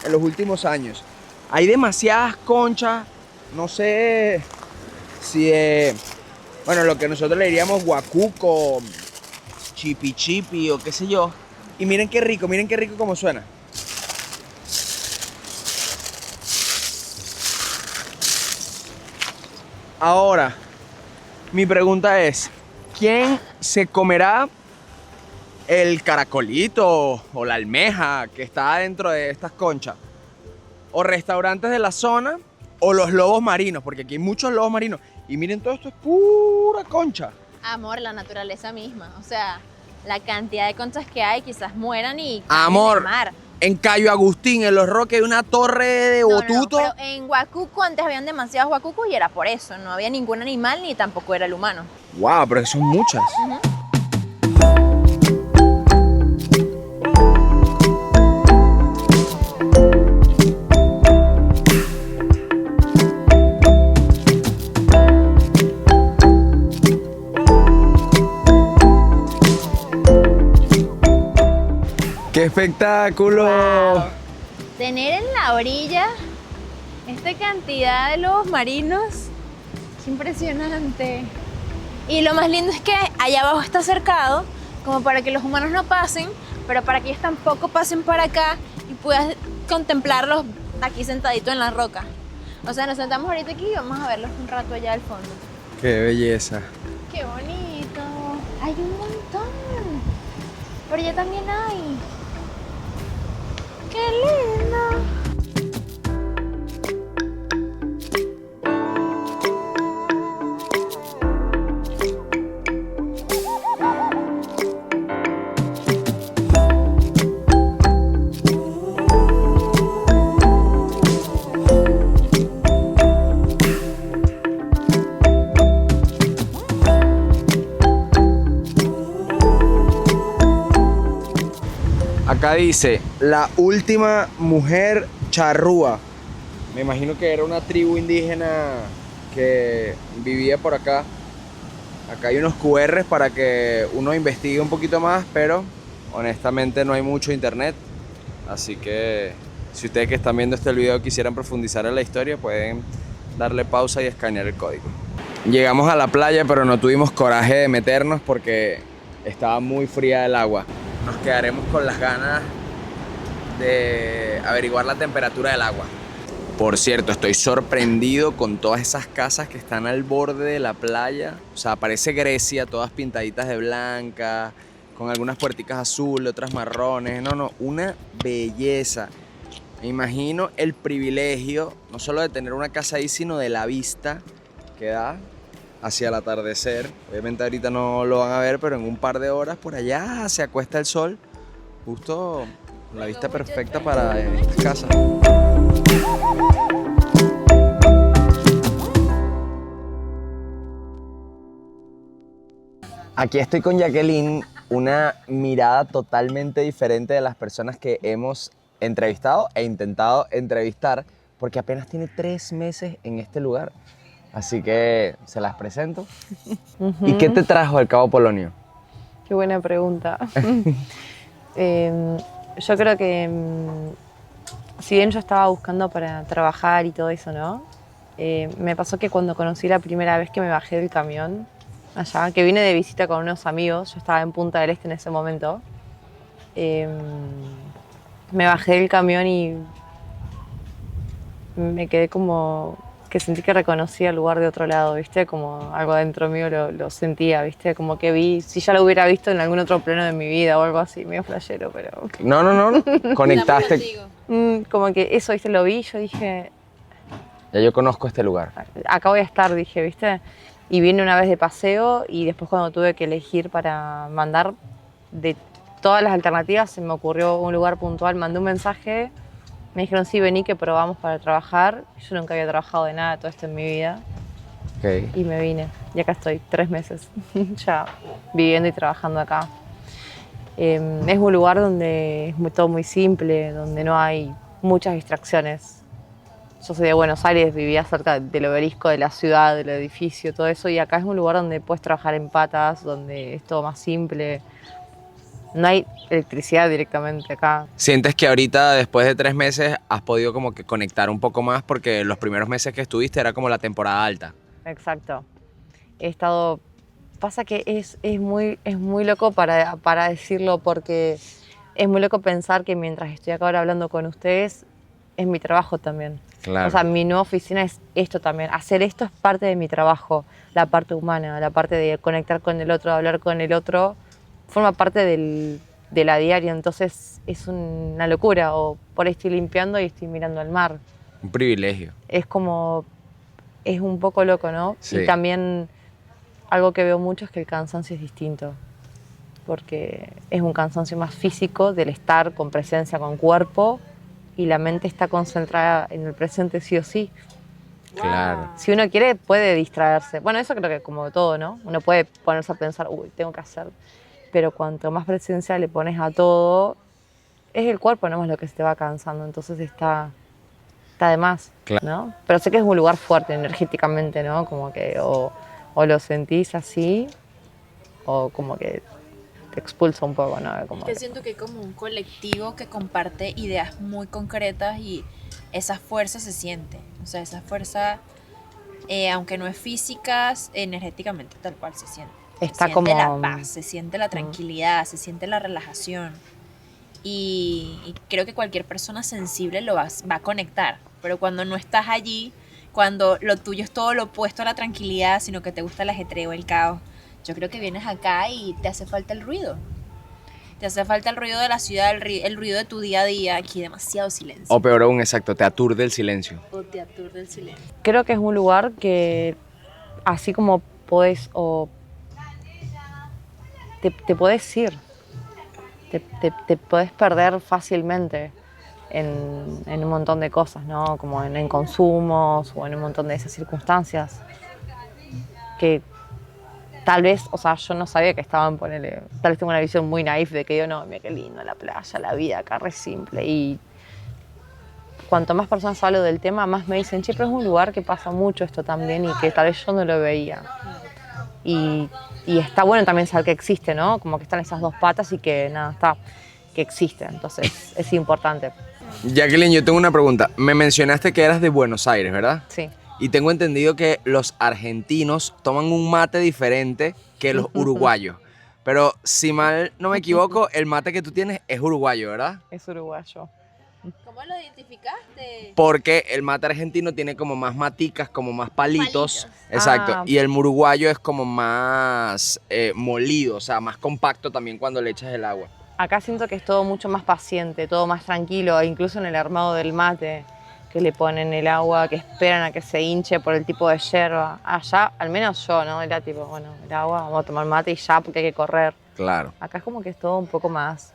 en los últimos años. Hay demasiadas conchas, no sé si, bueno, lo que nosotros le diríamos guacuco, chipi chipi o qué sé yo. Y miren qué rico como suena. Ahora, mi pregunta es, ¿quién se comerá el caracolito o la almeja que está dentro de estas conchas? ¿O restaurantes de la zona o los lobos marinos? Porque aquí hay muchos lobos marinos. Y miren, todo esto es pura concha. Amor, la naturaleza misma. O sea, la cantidad de conchas que hay quizás mueran y caigan Amor, en el mar. en Cayo Agustín, en Los Roques, hay una torre de No, botuto. pero en Huacuco antes habían demasiados huacucos y era por eso. No había ningún animal ni tampoco era el humano. Wow, pero son muchas. ¡Qué espectáculo! Wow. Tener en la orilla esta cantidad de lobos marinos es impresionante. Y lo más lindo es que allá abajo está cercado, como para que los humanos no pasen, pero para que ellos tampoco pasen para acá y puedas contemplarlos aquí sentaditos en la roca. O sea, nos sentamos ahorita aquí y vamos a verlos un rato allá al fondo. ¡Qué belleza! ¡Qué bonito! Hay un montón. Pero allá también hay. ¡Qué lindo! Acá dice, la última mujer charrúa. Me imagino que era una tribu indígena que vivía por acá. Acá hay unos QRs para que uno investigue un poquito más, pero honestamente no hay mucho internet. Así que si ustedes que están viendo este video quisieran profundizar en la historia, pueden darle pausa y escanear el código. Llegamos a la playa, pero no tuvimos coraje de meternos porque estaba muy fría el agua. Nos quedaremos con las ganas de averiguar la temperatura del agua. Por cierto, estoy sorprendido con todas esas casas que están al borde de la playa. O sea, parece Grecia, todas pintaditas de blanca, con algunas puerticas azules, otras marrones. No, una belleza. Me imagino el privilegio, no solo de tener una casa ahí, sino de la vista que da hacia el atardecer. Obviamente ahorita no lo van a ver, pero en un par de horas por allá se acuesta el sol. Justo la vista perfecta para esta casa. Aquí estoy con Jacqueline, una mirada totalmente diferente de las personas que hemos entrevistado e intentado entrevistar, porque apenas tiene 3 meses en este lugar. Así que se las presento. ¿Y qué te trajo al Cabo Polonio? Qué buena pregunta. Yo creo que, si bien yo estaba buscando para trabajar y todo eso, ¿no? Me pasó que cuando conocí la primera vez que me bajé del camión, allá, que vine de visita con unos amigos, yo estaba en Punta del Este en ese momento, me bajé del camión y me quedé como que sentí que reconocía el lugar de otro lado, ¿viste? Como algo adentro mío lo sentía, ¿viste? Como que vi, si ya lo hubiera visto en algún otro plano de mi vida o algo así, medio flashero, pero... No, conectaste. Como que eso, ¿viste? Lo vi y yo dije, Ya yo conozco este lugar. acá voy a estar, dije, ¿viste? Y vine una vez de paseo y después cuando tuve que elegir para mandar, de todas las alternativas se me ocurrió un lugar puntual, mandé un mensaje, me dijeron sí, vení que probamos para trabajar. Yo nunca había trabajado de nada todo esto en mi vida. Okay. Y me vine, y acá estoy, 3 meses ya viviendo y trabajando acá. Es un lugar donde es todo muy simple, donde no hay muchas distracciones. Yo soy de Buenos Aires, vivía cerca del obelisco de la ciudad, del edificio, todo eso, y acá es un lugar donde puedes trabajar en patas, donde es todo más simple. No hay electricidad directamente acá. ¿Sientes que ahorita, después de 3 meses, has podido como que conectar un poco más? Porque los primeros meses que estuviste era como la temporada alta. Exacto. He estado... Pasa que es muy loco para decirlo, porque es muy loco pensar que mientras estoy acá ahora hablando con ustedes, es mi trabajo también. Claro. O sea, mi nueva oficina es esto también. Hacer esto es parte de mi trabajo, la parte humana, la parte de conectar con el otro, hablar con el otro, forma parte de la diaria, entonces es una locura. O por ahí estoy limpiando y estoy mirando al mar. Un privilegio. Es como... es un poco loco, ¿no? Sí. Y también algo que veo mucho es que el cansancio es distinto, porque es un cansancio más físico del estar con presencia, con cuerpo, y la mente está concentrada en el presente sí o sí. Claro. Si uno quiere, puede distraerse. Bueno, eso creo que como todo, ¿no? Uno puede ponerse a pensar, uy, tengo que hacer. Pero cuanto más presencia le pones a todo, es el cuerpo nomás lo que se te va cansando, entonces está de más, Claro. ¿no? Pero sé que es un lugar fuerte energéticamente, ¿no? Como que o lo sentís así, o como que te expulsa un poco, ¿no? Como Que siento que es como un colectivo que comparte ideas muy concretas y esa fuerza se siente. O sea, esa fuerza, aunque no es física, energéticamente tal cual se siente. Está se siente como... la paz, se siente la tranquilidad, se siente la relajación. Y creo que cualquier persona sensible va a conectar. Pero cuando no estás allí, cuando lo tuyo es todo lo opuesto a la tranquilidad, sino que te gusta el ajetreo, el caos, yo creo que vienes acá y te hace falta el ruido. Te hace falta el ruido de la ciudad, el ruido de tu día a día. Aquí demasiado silencio. O peor aún, exacto, te aturde el silencio. O te aturde el silencio. Creo que es un lugar que, así como podés, o te podés ir, te podés perder fácilmente en un montón de cosas, ¿no? Como en consumos o en un montón de esas circunstancias que tal vez, o sea, yo no sabía que estaban, ponele, tal vez tengo una visión muy naif de que digo, no, mira qué lindo la playa, la vida acá re simple. Y cuanto más personas hablo del tema, más me dicen, che, pero es un lugar que pasa mucho esto también y que tal vez yo no lo veía. Y está bueno también saber que existe, ¿no? Como que están esas dos patas y que nada, que existe. Entonces es importante. Jacqueline, yo tengo una pregunta. Me mencionaste que eras de Buenos Aires, ¿verdad? Sí. Y tengo entendido que los argentinos toman un mate diferente que los uruguayos. Pero si mal no me equivoco, el mate que tú tienes es uruguayo, ¿verdad? Es uruguayo. ¿Cómo lo identificaste? Porque el mate argentino tiene como más maticas, como más palitos. Palitos. Exacto. Ah. Y el uruguayo es como más molido, o sea, más compacto también cuando le echas el agua. Acá siento que es todo mucho más paciente, todo más tranquilo, incluso en el armado del mate, que le ponen el agua, que esperan a que se hinche por el tipo de yerba. Allá, al menos yo, ¿no? Era tipo, bueno, el agua, vamos a tomar mate y ya, porque hay que correr. Claro. Acá es como que es todo un poco más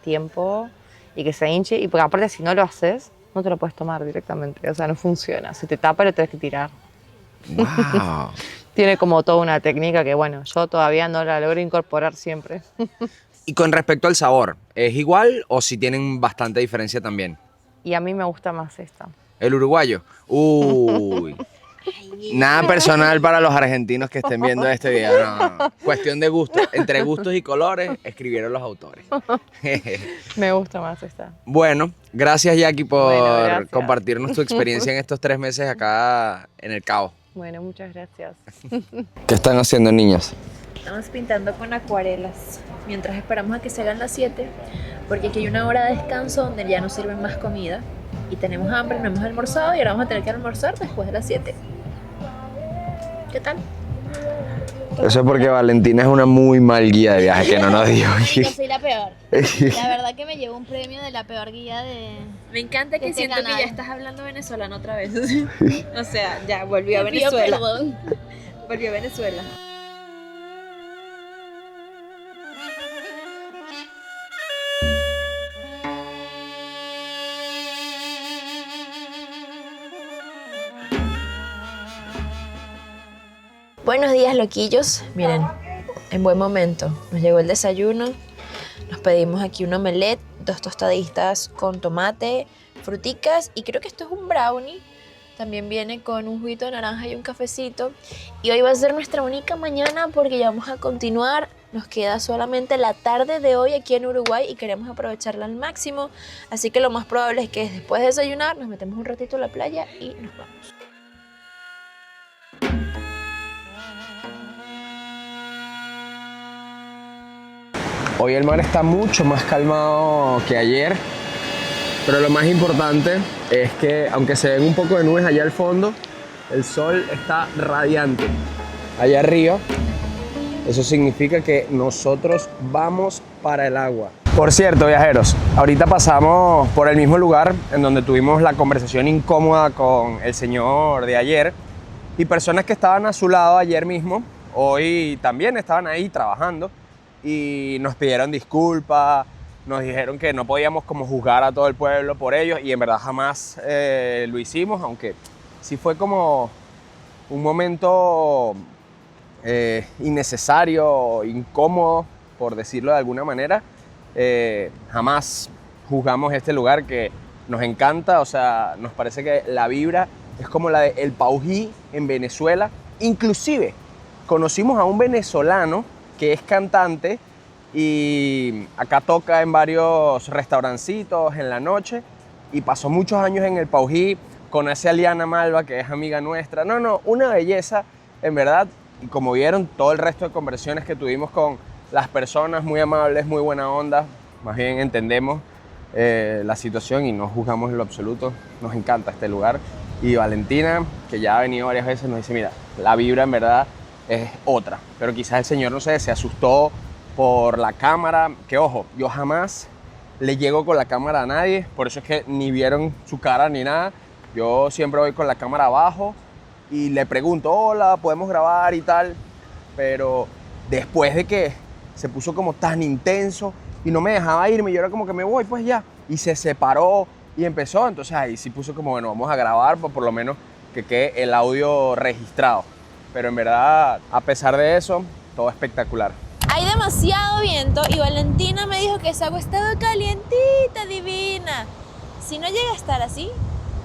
tiempo y que se hinche. Y porque aparte si no lo haces, no te lo puedes tomar directamente. O sea, no funciona. Se te tapa y lo tenés que tirar. ¡Wow! Tiene como toda una técnica que, bueno, yo todavía no la logro incorporar siempre. Y con respecto al sabor, ¿es igual o si tienen bastante diferencia también? Y a mí me gusta más esta. El uruguayo. Uy. Nada personal para los argentinos que estén viendo este video. No. Cuestión de gusto. Entre gustos y colores, escribieron los autores. Me gusta más esta. Bueno, gracias Jackie por Bueno, gracias. compartirnos tu experiencia en estos 3 meses acá en el Cabo. Bueno, muchas gracias. ¿Qué están haciendo, niñas? Estamos pintando con acuarelas mientras esperamos a que se hagan las 7, porque aquí hay una hora de descanso donde ya no sirven más comida y tenemos hambre, no hemos almorzado y ahora vamos a tener que almorzar después de las 7. ¿Qué tal? Eso es porque Valentina es una muy mal guía de viaje que no nos dio. Yo soy la peor. La verdad que me llevo un premio de la peor guía de... Me encanta que Este siento canal. que ya estás hablando venezolano otra vez. O sea, ya volvió a Te pido Venezuela. perdón. Volvió a Venezuela. Buenos días, loquillos. Miren, en buen momento. Nos llegó el desayuno. Nos pedimos aquí un omelette, 2 tostaditas con tomate, fruticas y creo que esto es un brownie. También viene con un juguito de naranja y un cafecito. Y hoy va a ser nuestra única mañana porque ya vamos a continuar. Nos queda solamente la tarde de hoy aquí en Uruguay y queremos aprovecharla al máximo. Así que lo más probable es que después de desayunar nos metemos un ratito a la playa y nos vamos. Hoy el mar está mucho más calmado que ayer, pero lo más importante es que aunque se ven un poco de nubes allá al fondo, el sol está radiante allá arriba. Eso significa que nosotros vamos para el agua. Por cierto, viajeros, ahorita pasamos por el mismo lugar en donde tuvimos la conversación incómoda con el señor de ayer y personas que estaban a su lado ayer mismo, hoy también estaban ahí trabajando. Y nos pidieron disculpas, nos dijeron que no podíamos como juzgar a todo el pueblo por ellos y en verdad jamás lo hicimos, aunque sí fue como un momento innecesario, incómodo, por decirlo de alguna manera. Jamás juzgamos este lugar que nos encanta, o sea, nos parece que la vibra es como la de El Paují en Venezuela. Inclusive conocimos a un venezolano que es cantante y acá toca en varios restaurancitos en la noche y pasó muchos años en el Paují, conoce a Liana Malva, que es amiga nuestra. No, una belleza, en verdad. Y como vieron, todo el resto de conversaciones que tuvimos con las personas, muy amables, muy buena onda, más bien entendemos la situación y no juzgamos en lo absoluto. Nos encanta este lugar. Y Valentina, que ya ha venido varias veces, nos dice, mira, la vibra en verdad es otra, pero quizás el señor, no sé, se asustó por la cámara, que ojo, yo jamás le llego con la cámara a nadie, por eso es que ni vieron su cara ni nada, yo siempre voy con la cámara abajo y le pregunto, hola, ¿podemos grabar y tal? Pero después de que se puso como tan intenso y no me dejaba irme, yo era como que me voy, pues ya, y se separó y empezó, entonces ahí sí puso como, bueno, vamos a grabar, pues por lo menos que quede el audio registrado. Pero en verdad, a pesar de eso, todo espectacular. Hay demasiado viento y Valentina me dijo que esa agua estaba calientita, divina. Si no llega a estar así,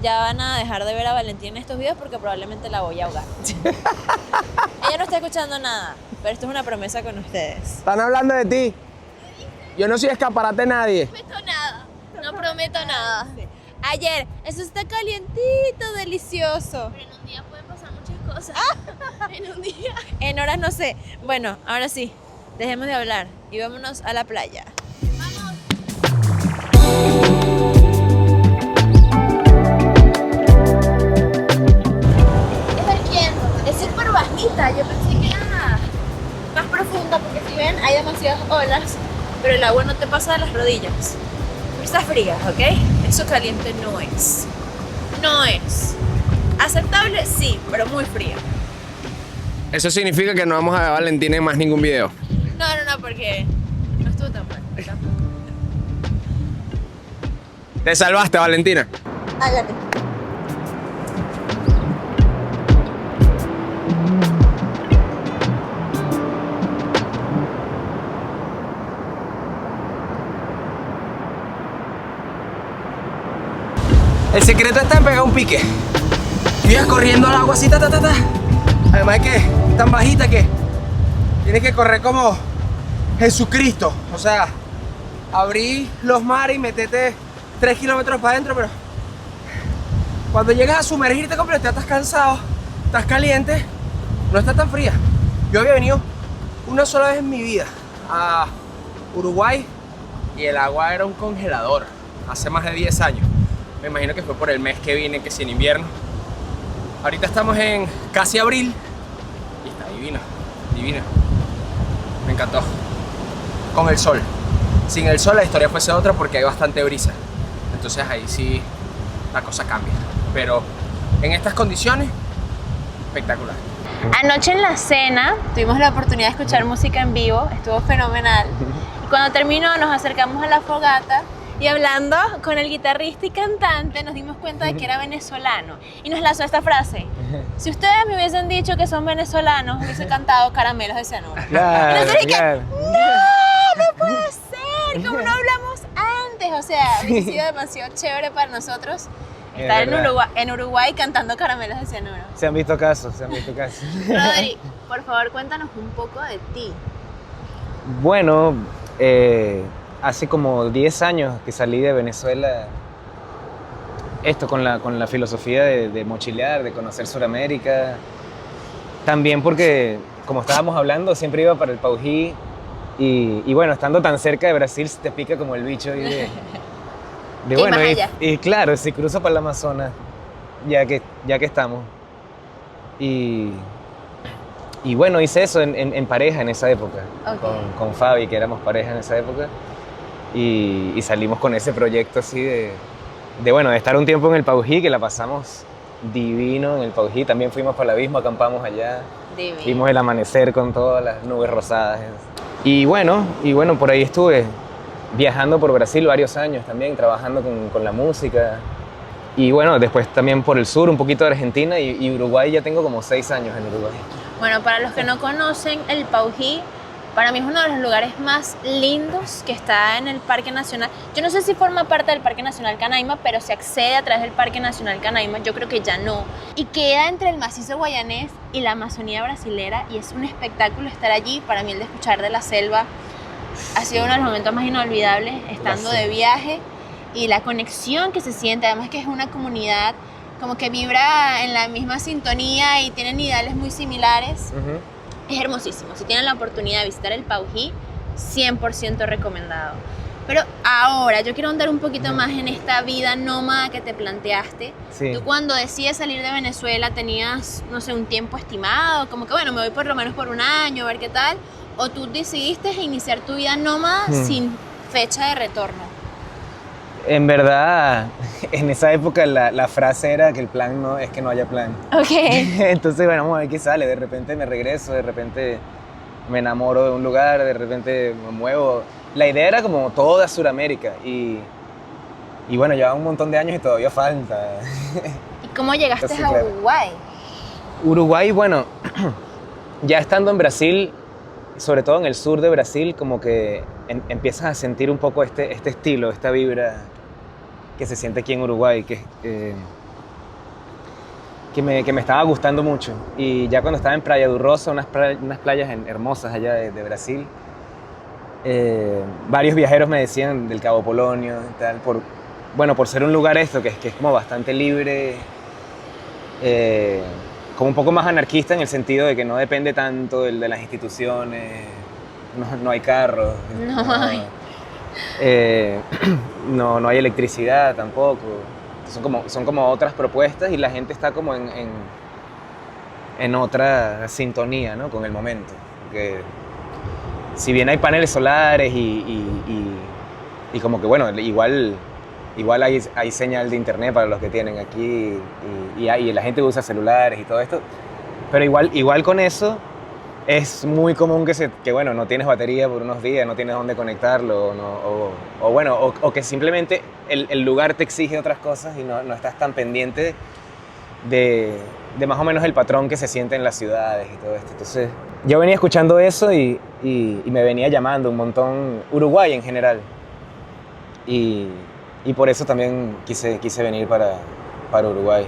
ya van a dejar de ver a Valentina en estos videos porque probablemente la voy a ahogar. Ella no está escuchando nada, pero esto es una promesa con ustedes. Están hablando de ti. Yo no soy escaparate de nadie. No prometo nada. No prometo nada. Ayer, eso está calientito, delicioso. Pero en un día pueden pasar muchas cosas. En un día. En horas no sé. Bueno, ahora sí, dejemos de hablar y vámonos a la playa. Estoy viendo. Es súper bajita, yo pensé que era más profunda porque si ven hay demasiadas olas, pero el agua no te pasa de las rodillas. Pero está fría, ¿ok? Eso caliente no es. No es. Aceptable, sí, pero muy fría. Eso significa que no vamos a ver a Valentina en más ningún video. No, porque no estuvo tan mal. Te salvaste, Valentina. Hágale. El secreto está en pegar un pique. Ibas corriendo al agua así, ta, ta, ta, ta. Además es que es tan bajita que tienes que correr como Jesucristo. O sea, abrí los mares y metete 3 kilómetros para adentro, pero cuando llegas a sumergirte completo, estás cansado, estás caliente, no está tan fría. Yo había venido una sola vez en mi vida a Uruguay y el agua era un congelador hace más de 10 años. Me imagino que fue por el mes que vine, que sí, en invierno. Ahorita estamos en casi abril y está divina, divina. Me encantó. Con el sol. Sin el sol la historia fuese otra porque hay bastante brisa. Entonces ahí sí la cosa cambia. Pero en estas condiciones, espectacular. Anoche en la cena tuvimos la oportunidad de escuchar música en vivo, estuvo fenomenal. Y cuando terminó nos acercamos a la fogata y hablando con el guitarrista y cantante nos dimos cuenta de que era venezolano y nos lanzó esta frase: si ustedes me hubiesen dicho que son venezolanos, hubiese cantado Caramelos de Cianuro. Claro, y nosotros claro. no puede ser, como no hablamos antes, o sea, hubiese sido demasiado chévere para nosotros estar en Uruguay cantando Caramelos de Cianuro. Se han visto casos, se han visto casos. Rodri, por favor cuéntanos un poco de ti. Bueno, hace como 10 años que salí de Venezuela, esto con la filosofía de mochilear, de conocer Sudamérica. También porque, como estábamos hablando, siempre iba para el Paují y bueno, estando tan cerca de Brasil te pica como el bicho y de bueno, más allá. y claro, si cruzo para el Amazonas, ya que estamos. Y bueno, hice eso en pareja en esa época, Okay. con Fabi, que éramos pareja en esa época. Y salimos con ese proyecto así de bueno, de estar un tiempo en el Paují, que la pasamos divino en el Paují. También fuimos para el abismo, acampamos allá. Divino. Vimos el amanecer con todas las nubes rosadas. Y bueno, por ahí estuve viajando por Brasil varios años también, trabajando con la música. Y bueno, después también por el sur, un poquito de Argentina y Uruguay. Ya tengo como 6 años en Uruguay. Bueno, para los que no conocen el Paují, para mí es uno de los lugares más lindos que está en el Parque Nacional. Yo no sé si forma parte del Parque Nacional Canaima, pero se accede a través del Parque Nacional Canaima, yo creo que ya no. Y queda entre el macizo guayanés y la Amazonía brasilera y es un espectáculo estar allí. Para mí el de escuchar de la selva ha sido uno de los momentos más inolvidables estando de viaje y la conexión que se siente, además que es una comunidad como que vibra en la misma sintonía y tienen ideales muy similares. Es hermosísimo. Si tienen la oportunidad de visitar el Paují, 100% recomendado. Pero ahora yo quiero andar un poquito más en esta vida nómada que te planteaste. Sí. Tú cuando decides salir de Venezuela tenías, no sé, un tiempo estimado, como que bueno, me voy por lo menos por un año, a ver qué tal. O tú decidiste iniciar tu vida nómada sin fecha de retorno. En verdad, en esa época la frase era que el plan no es que no haya plan. Ok. Entonces, bueno, vamos a ver qué sale. De repente me regreso, de repente me enamoro de un lugar, de repente me muevo. La idea era como toda Sudamérica y bueno, lleva un montón de años y todavía falta. ¿Y cómo llegaste Entonces, a claro. Uruguay? Uruguay, bueno, ya estando en Brasil, sobre todo en el sur de Brasil, como que empiezas a sentir un poco este estilo, esta vibra que se siente aquí en Uruguay, que me estaba gustando mucho. Y ya cuando estaba en Praia do Rosa, unas playas hermosas allá de Brasil, varios viajeros me decían del Cabo Polonio y tal, por ser un lugar esto, que es como bastante libre, como un poco más anarquista en el sentido de que no depende tanto de las instituciones, no hay carros, no hay electricidad tampoco. Son como otras propuestas y la gente está como en otra sintonía, ¿no? Con el momento. Porque si bien hay paneles solares y como que bueno, igual hay señal de internet para los que tienen aquí y la gente usa celulares y todo esto, pero igual con eso es muy común que bueno, no tienes batería por unos días, no tienes dónde conectarlo o que simplemente el lugar te exige otras cosas y no estás tan pendiente de más o menos el patrón que se siente en las ciudades y todo esto. Entonces yo venía escuchando eso y me venía llamando un montón Uruguay en general y por eso también quise venir para Uruguay.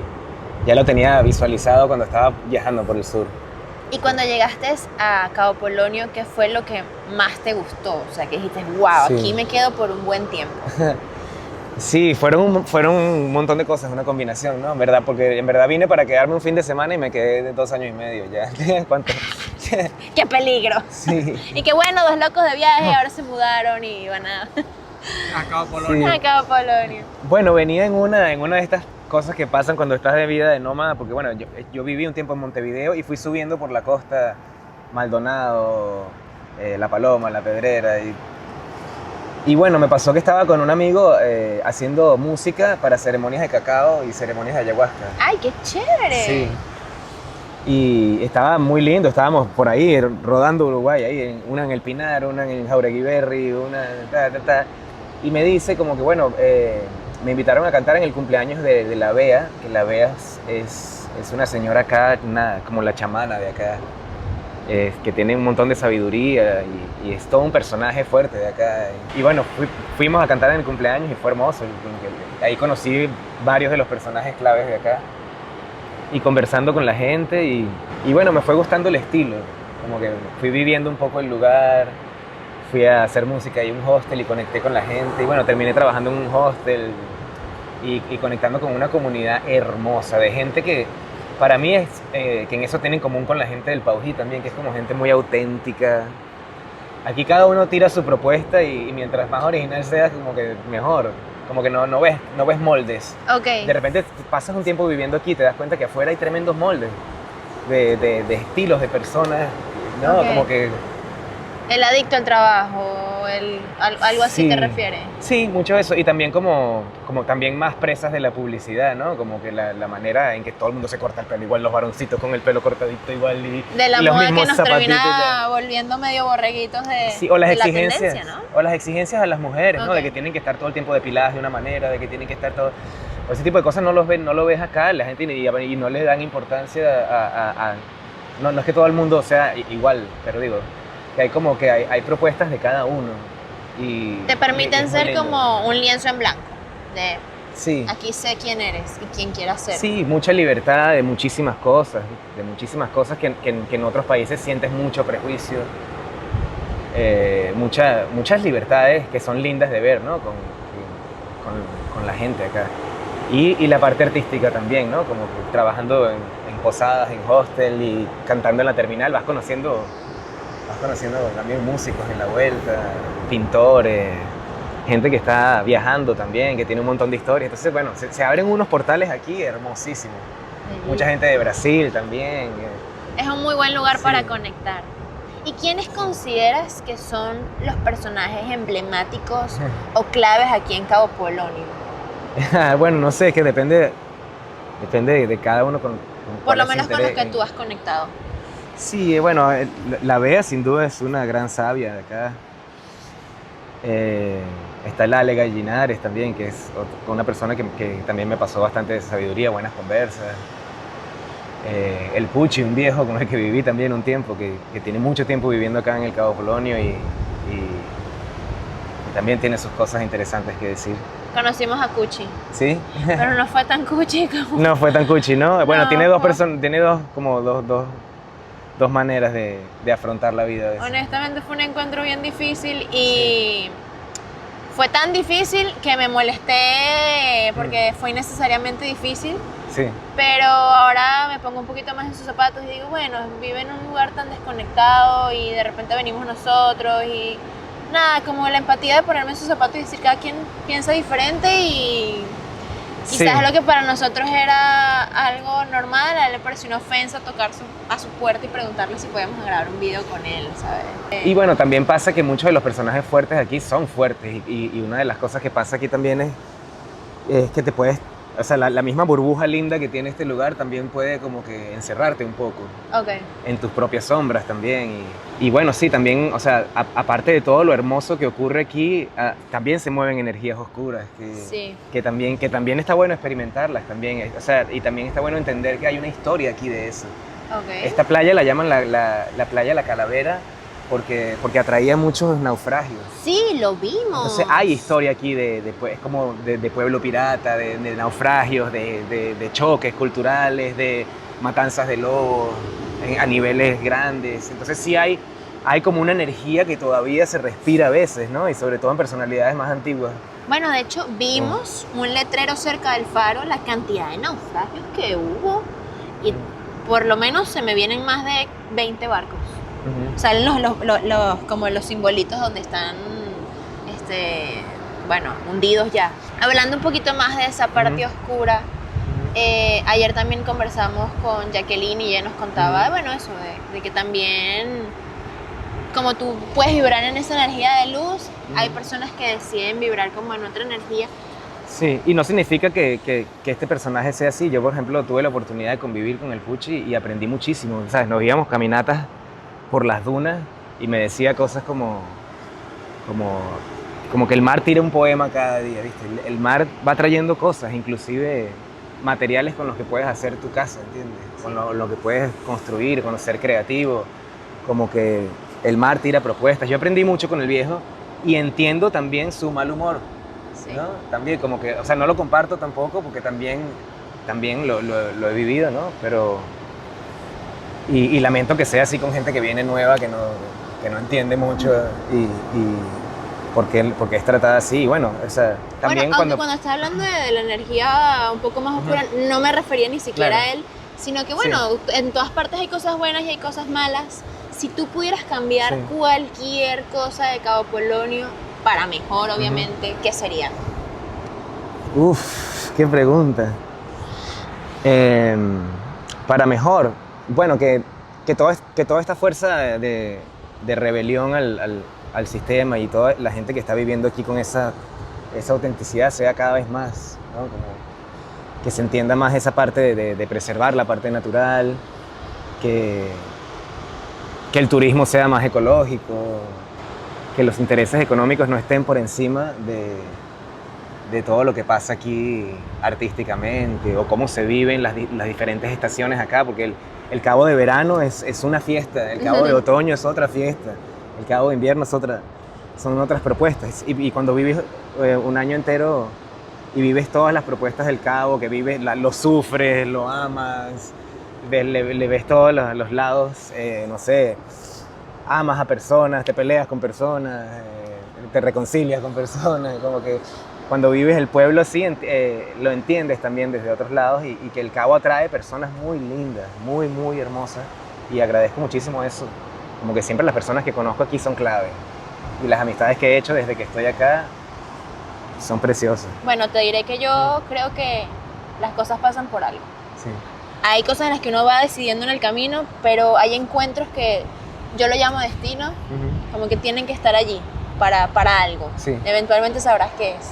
Ya lo tenía visualizado cuando estaba viajando por el sur. Y cuando llegaste a Cabo Polonio, ¿qué fue lo que más te gustó? O sea, que dijiste, wow, aquí me quedo por un buen tiempo. Sí, fueron un montón de cosas, una combinación, ¿no? En verdad, porque en verdad vine para quedarme un fin de semana y me quedé de 2 años y medio ya. ¿Cuánto? ¡Qué peligro! Sí. Y qué bueno, 2 locos de viaje, ahora se mudaron y van a Cabo Polonio. a Cabo Polonio. Bueno, venía en una de estas cosas que pasan cuando estás de vida de nómada, porque bueno, yo viví un tiempo en Montevideo y fui subiendo por la costa, Maldonado, La Paloma, La Pedrera y bueno, me pasó que estaba con un amigo haciendo música para ceremonias de cacao y ceremonias de ayahuasca. ¡Ay, qué chévere! Sí. Y estaba muy lindo, estábamos por ahí rodando Uruguay, ahí, una en El Pinar, una en Jauregui Berri, una y me dice como que bueno, me invitaron a cantar en el cumpleaños de la Bea, que la Bea es una señora acá, como la chamana de acá, que tiene un montón de sabiduría y es todo un personaje fuerte de acá. Y bueno, fuimos a cantar en el cumpleaños y fue hermoso. Ahí conocí varios de los personajes claves de acá y conversando con la gente y bueno, me fue gustando el estilo, como que fui viviendo un poco el lugar, fui a hacer música en un hostel y conecté con la gente y bueno, terminé trabajando en un hostel y conectando con una comunidad hermosa de gente que para mí es que en eso tienen en común con la gente del Paují también, que es como gente muy auténtica. Aquí cada uno tira su propuesta y mientras más original seas, como que mejor. Como que no ves moldes. Ok. De repente pasas un tiempo viviendo aquí y te das cuenta que afuera hay tremendos moldes de estilos, de personas, ¿no? Ok. Como que... El adicto al trabajo, algo así Sí. te refieres. Sí, mucho eso. Y también como también más presas de la publicidad, ¿no? Como que la manera en que todo el mundo se corta el pelo, igual los varoncitos con el pelo cortadito igual y De la y los moda que mismos nos zapatitos termina ya. volviendo medio borreguitos de, Sí, o las de la exigencias, tendencia, ¿no? o las exigencias a las mujeres, ¿no? Ok. De que tienen que estar todo el tiempo depiladas de una manera, de que tienen que estar todo... O ese tipo de cosas no lo ves acá, la gente y no le dan importancia no es que todo el mundo sea igual, pero digo, que hay propuestas de cada uno. Y Te permiten es muy ser lindo. como un lienzo en blanco. De Sí. aquí sé quién eres y quién quieras ser. Sí, mucha libertad de muchísimas cosas que en otros países sientes mucho prejuicio, muchas libertades que son lindas de ver, ¿no? Con la gente acá. Y la parte artística también, ¿no? Como que trabajando en posadas, en hostel y cantando en la terminal, vas conociendo también músicos en la vuelta, pintores, gente que está viajando también, que tiene un montón de historias. Entonces, bueno, se abren unos portales aquí hermosísimos. Mucha gente de Brasil también. Es un muy buen lugar para Sí. conectar. ¿Y quiénes consideras que son los personajes emblemáticos o claves aquí en Cabo Polonio? Bueno, no sé, es que depende de cada uno con Por cuál lo es su menos con los interés. que tú has conectado. Sí, bueno, la Bea sin duda es una gran sabia de acá. Está Lale Gallinares también, que es una persona que también me pasó bastante de sabiduría, buenas conversas. El Puchi, un viejo con el que viví también un tiempo, que tiene mucho tiempo viviendo acá en el Cabo Polonio y también tiene sus cosas interesantes que decir. Conocimos a Cuchi, ¿Sí? pero no fue tan Cuchi como... No fue tan cuchi, ¿no? Bueno, No, tiene dos fue- personas, tiene dos maneras de afrontar la vida. Honestamente fue un encuentro bien difícil y fue tan difícil que me molesté porque fue innecesariamente difícil, Sí. pero ahora me pongo un poquito más en sus zapatos y digo, bueno, vive en un lugar tan desconectado y de repente venimos nosotros y nada, como la empatía de ponerme en sus zapatos y decir cada quien piensa diferente y quizás Sí. lo que para nosotros era algo normal, a él le pareció una ofensa tocar a su puerta y preguntarle si podíamos grabar un video con él, ¿sabes? Y bueno, también pasa que muchos de los personajes fuertes aquí son fuertes y una de las cosas que pasa aquí también es que te puedes, o sea, la misma burbuja linda que tiene este lugar también puede como que encerrarte un poco Ok. en tus propias sombras también. Y bueno, sí, también, o sea, aparte de todo lo hermoso que ocurre aquí, también se mueven energías oscuras Sí. que también está bueno experimentarlas también, o sea, y también está bueno entender que hay una historia aquí de eso. Ok. Esta playa la llaman la playa La Calavera porque atraía muchos naufragios. Sí, lo vimos. Entonces hay historia aquí es como de pueblo pirata, de naufragios, de choques culturales, de matanzas de lobos a niveles grandes. Entonces sí hay como una energía que todavía se respira a veces, ¿no? Y sobre todo en personalidades más antiguas. Bueno, de hecho, vimos un letrero cerca del faro, la cantidad de naufragios que hubo. Y por lo menos se me vienen más de 20 barcos. O sea, como los simbolitos donde están, bueno, hundidos ya. Hablando un poquito más de esa parte oscura, ayer también conversamos con Jacqueline y ella nos contaba, bueno, eso, de que también, como tú puedes vibrar en esa energía de luz, hay personas que deciden vibrar como en otra energía. Sí, y no significa que este personaje sea así. Yo, por ejemplo, tuve la oportunidad de convivir con el Puchi y aprendí muchísimo. ¿Sabes? Nos íbamos caminatas por las dunas y me decía cosas como que el mar tira un poema cada día, ¿viste? El mar va trayendo cosas, inclusive materiales con los que puedes hacer tu casa, ¿entiendes? Con lo que puedes construir, con ser creativo, como que el mar tira propuestas. Yo aprendí mucho con el viejo y entiendo también su mal humor, Sí. ¿no? También como que, o sea, no lo comparto tampoco porque también lo he vivido, ¿no? Pero y lamento que sea así con gente que viene nueva, que no entiende mucho y porque es tratada así. Y bueno, o sea, también Bueno, aunque cuando estás hablando de la energía un poco más oscura, no me refería ni siquiera Claro. a él, sino que bueno, en todas partes hay cosas buenas y hay cosas malas. Si tú pudieras cambiar Sí. cualquier cosa de Cabo Polonio, para mejor obviamente, ¿qué sería? Uf, qué pregunta. Para mejor, bueno, que toda esta fuerza de rebelión al sistema y toda la gente que está viviendo aquí con esa autenticidad sea cada vez más, ¿no? Como que se entienda más esa parte de preservar la parte natural, que el turismo sea más ecológico, que los intereses económicos no estén por encima de todo lo que pasa aquí artísticamente o cómo se viven las diferentes estaciones acá, porque el cabo de verano es una fiesta, el cabo de otoño es otra fiesta, el cabo de invierno son otras propuestas. Y cuando vives un año entero y vives todas las propuestas del cabo, que vives, lo sufres, lo amas, le ves todos los lados, no sé, amas a personas, te peleas con personas, te reconcilias con personas, como que cuando vives el pueblo así, lo entiendes también desde otros lados y que el Cabo atrae personas muy lindas, muy, muy hermosas y agradezco muchísimo eso. Como que siempre las personas que conozco aquí son clave y las amistades que he hecho desde que estoy acá son preciosas. Bueno, te diré que yo creo que las cosas pasan por algo. Sí. Hay cosas en las que uno va decidiendo en el camino, pero hay encuentros que yo lo llamo destino, como que tienen que estar allí para algo. Sí. Eventualmente sabrás qué es.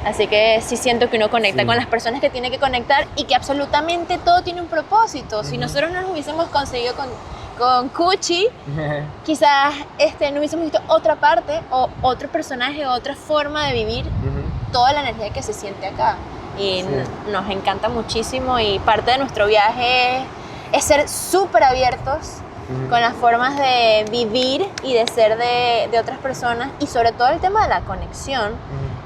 Así que sí siento que uno conecta Sí. con las personas que tiene que conectar y que absolutamente todo tiene un propósito. Si nosotros no nos hubiésemos conseguido con Cuchi, quizás no hubiésemos visto otra parte o otro personaje, otra forma de vivir toda la energía que se siente acá. y nos encanta muchísimo, y parte de nuestro viaje es ser súper abiertos con las formas de vivir y de ser de otras personas, y sobre todo el tema de la conexión,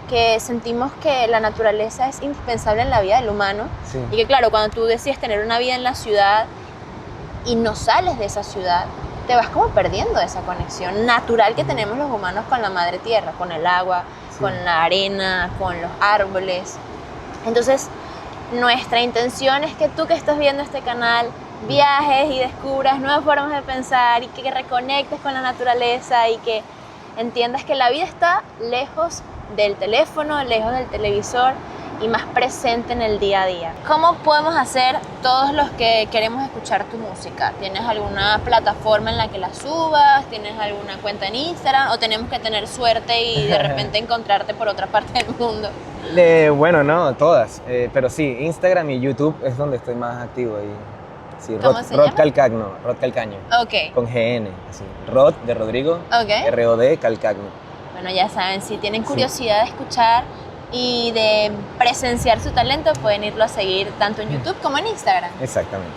que sentimos que la naturaleza es indispensable en la vida del humano, y que claro, cuando tú decides tener una vida en la ciudad y no sales de esa ciudad, te vas como perdiendo esa conexión natural que tenemos los humanos con la madre tierra, con el agua, con la arena, con los árboles. Entonces, nuestra intención es que tú que estás viendo este canal viajes y descubras nuevas formas de pensar, y que reconectes con la naturaleza, y que entiendas que la vida está lejos del teléfono, lejos del televisor, y más presente en el día a día. ¿Cómo podemos hacer todos los que queremos escuchar tu música? ¿Tienes alguna plataforma en la que la subas? ¿Tienes alguna cuenta en Instagram? ¿O tenemos que tener suerte y de repente encontrarte por otra parte del mundo? Bueno, no, todas. Pero sí, Instagram y YouTube es donde estoy más activo. Sí, ¿Cómo se Rod llama? Calcagno, Rod Calcaño. Ok. Con GN, así. Rod de Rodrigo, Ok. ROD Calcagno. Bueno, ya saben, si tienen curiosidad de escuchar y de presenciar su talento, pueden irlo a seguir tanto en YouTube como en Instagram. Exactamente.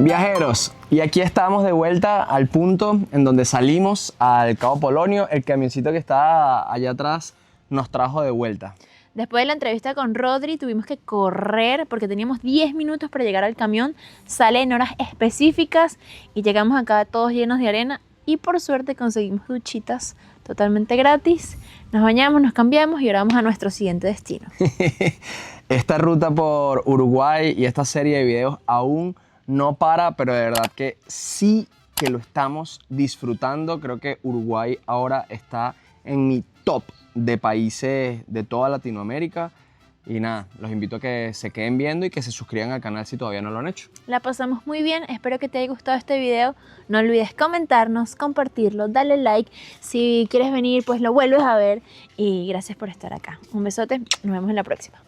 Viajeros, y aquí estamos de vuelta al punto en donde salimos al Cabo Polonio. El camioncito que está allá atrás nos trajo de vuelta. Después de la entrevista con Rodri tuvimos que correr porque teníamos 10 minutos para llegar al camión. Sale en horas específicas y llegamos acá todos llenos de arena, y por suerte conseguimos duchitas totalmente gratis. Nos bañamos, nos cambiamos y ahora vamos a nuestro siguiente destino. Esta ruta por Uruguay y esta serie de videos aún no para, pero de verdad que sí que lo estamos disfrutando. Creo que Uruguay ahora está en mi top de países de toda Latinoamérica. Y nada, los invito a que se queden viendo y que se suscriban al canal si todavía no lo han hecho. La pasamos muy bien, espero que te haya gustado este video. No olvides comentarnos, compartirlo, darle like. Si quieres venir, pues lo vuelves a ver. Y gracias por estar acá. Un besote, nos vemos en la próxima.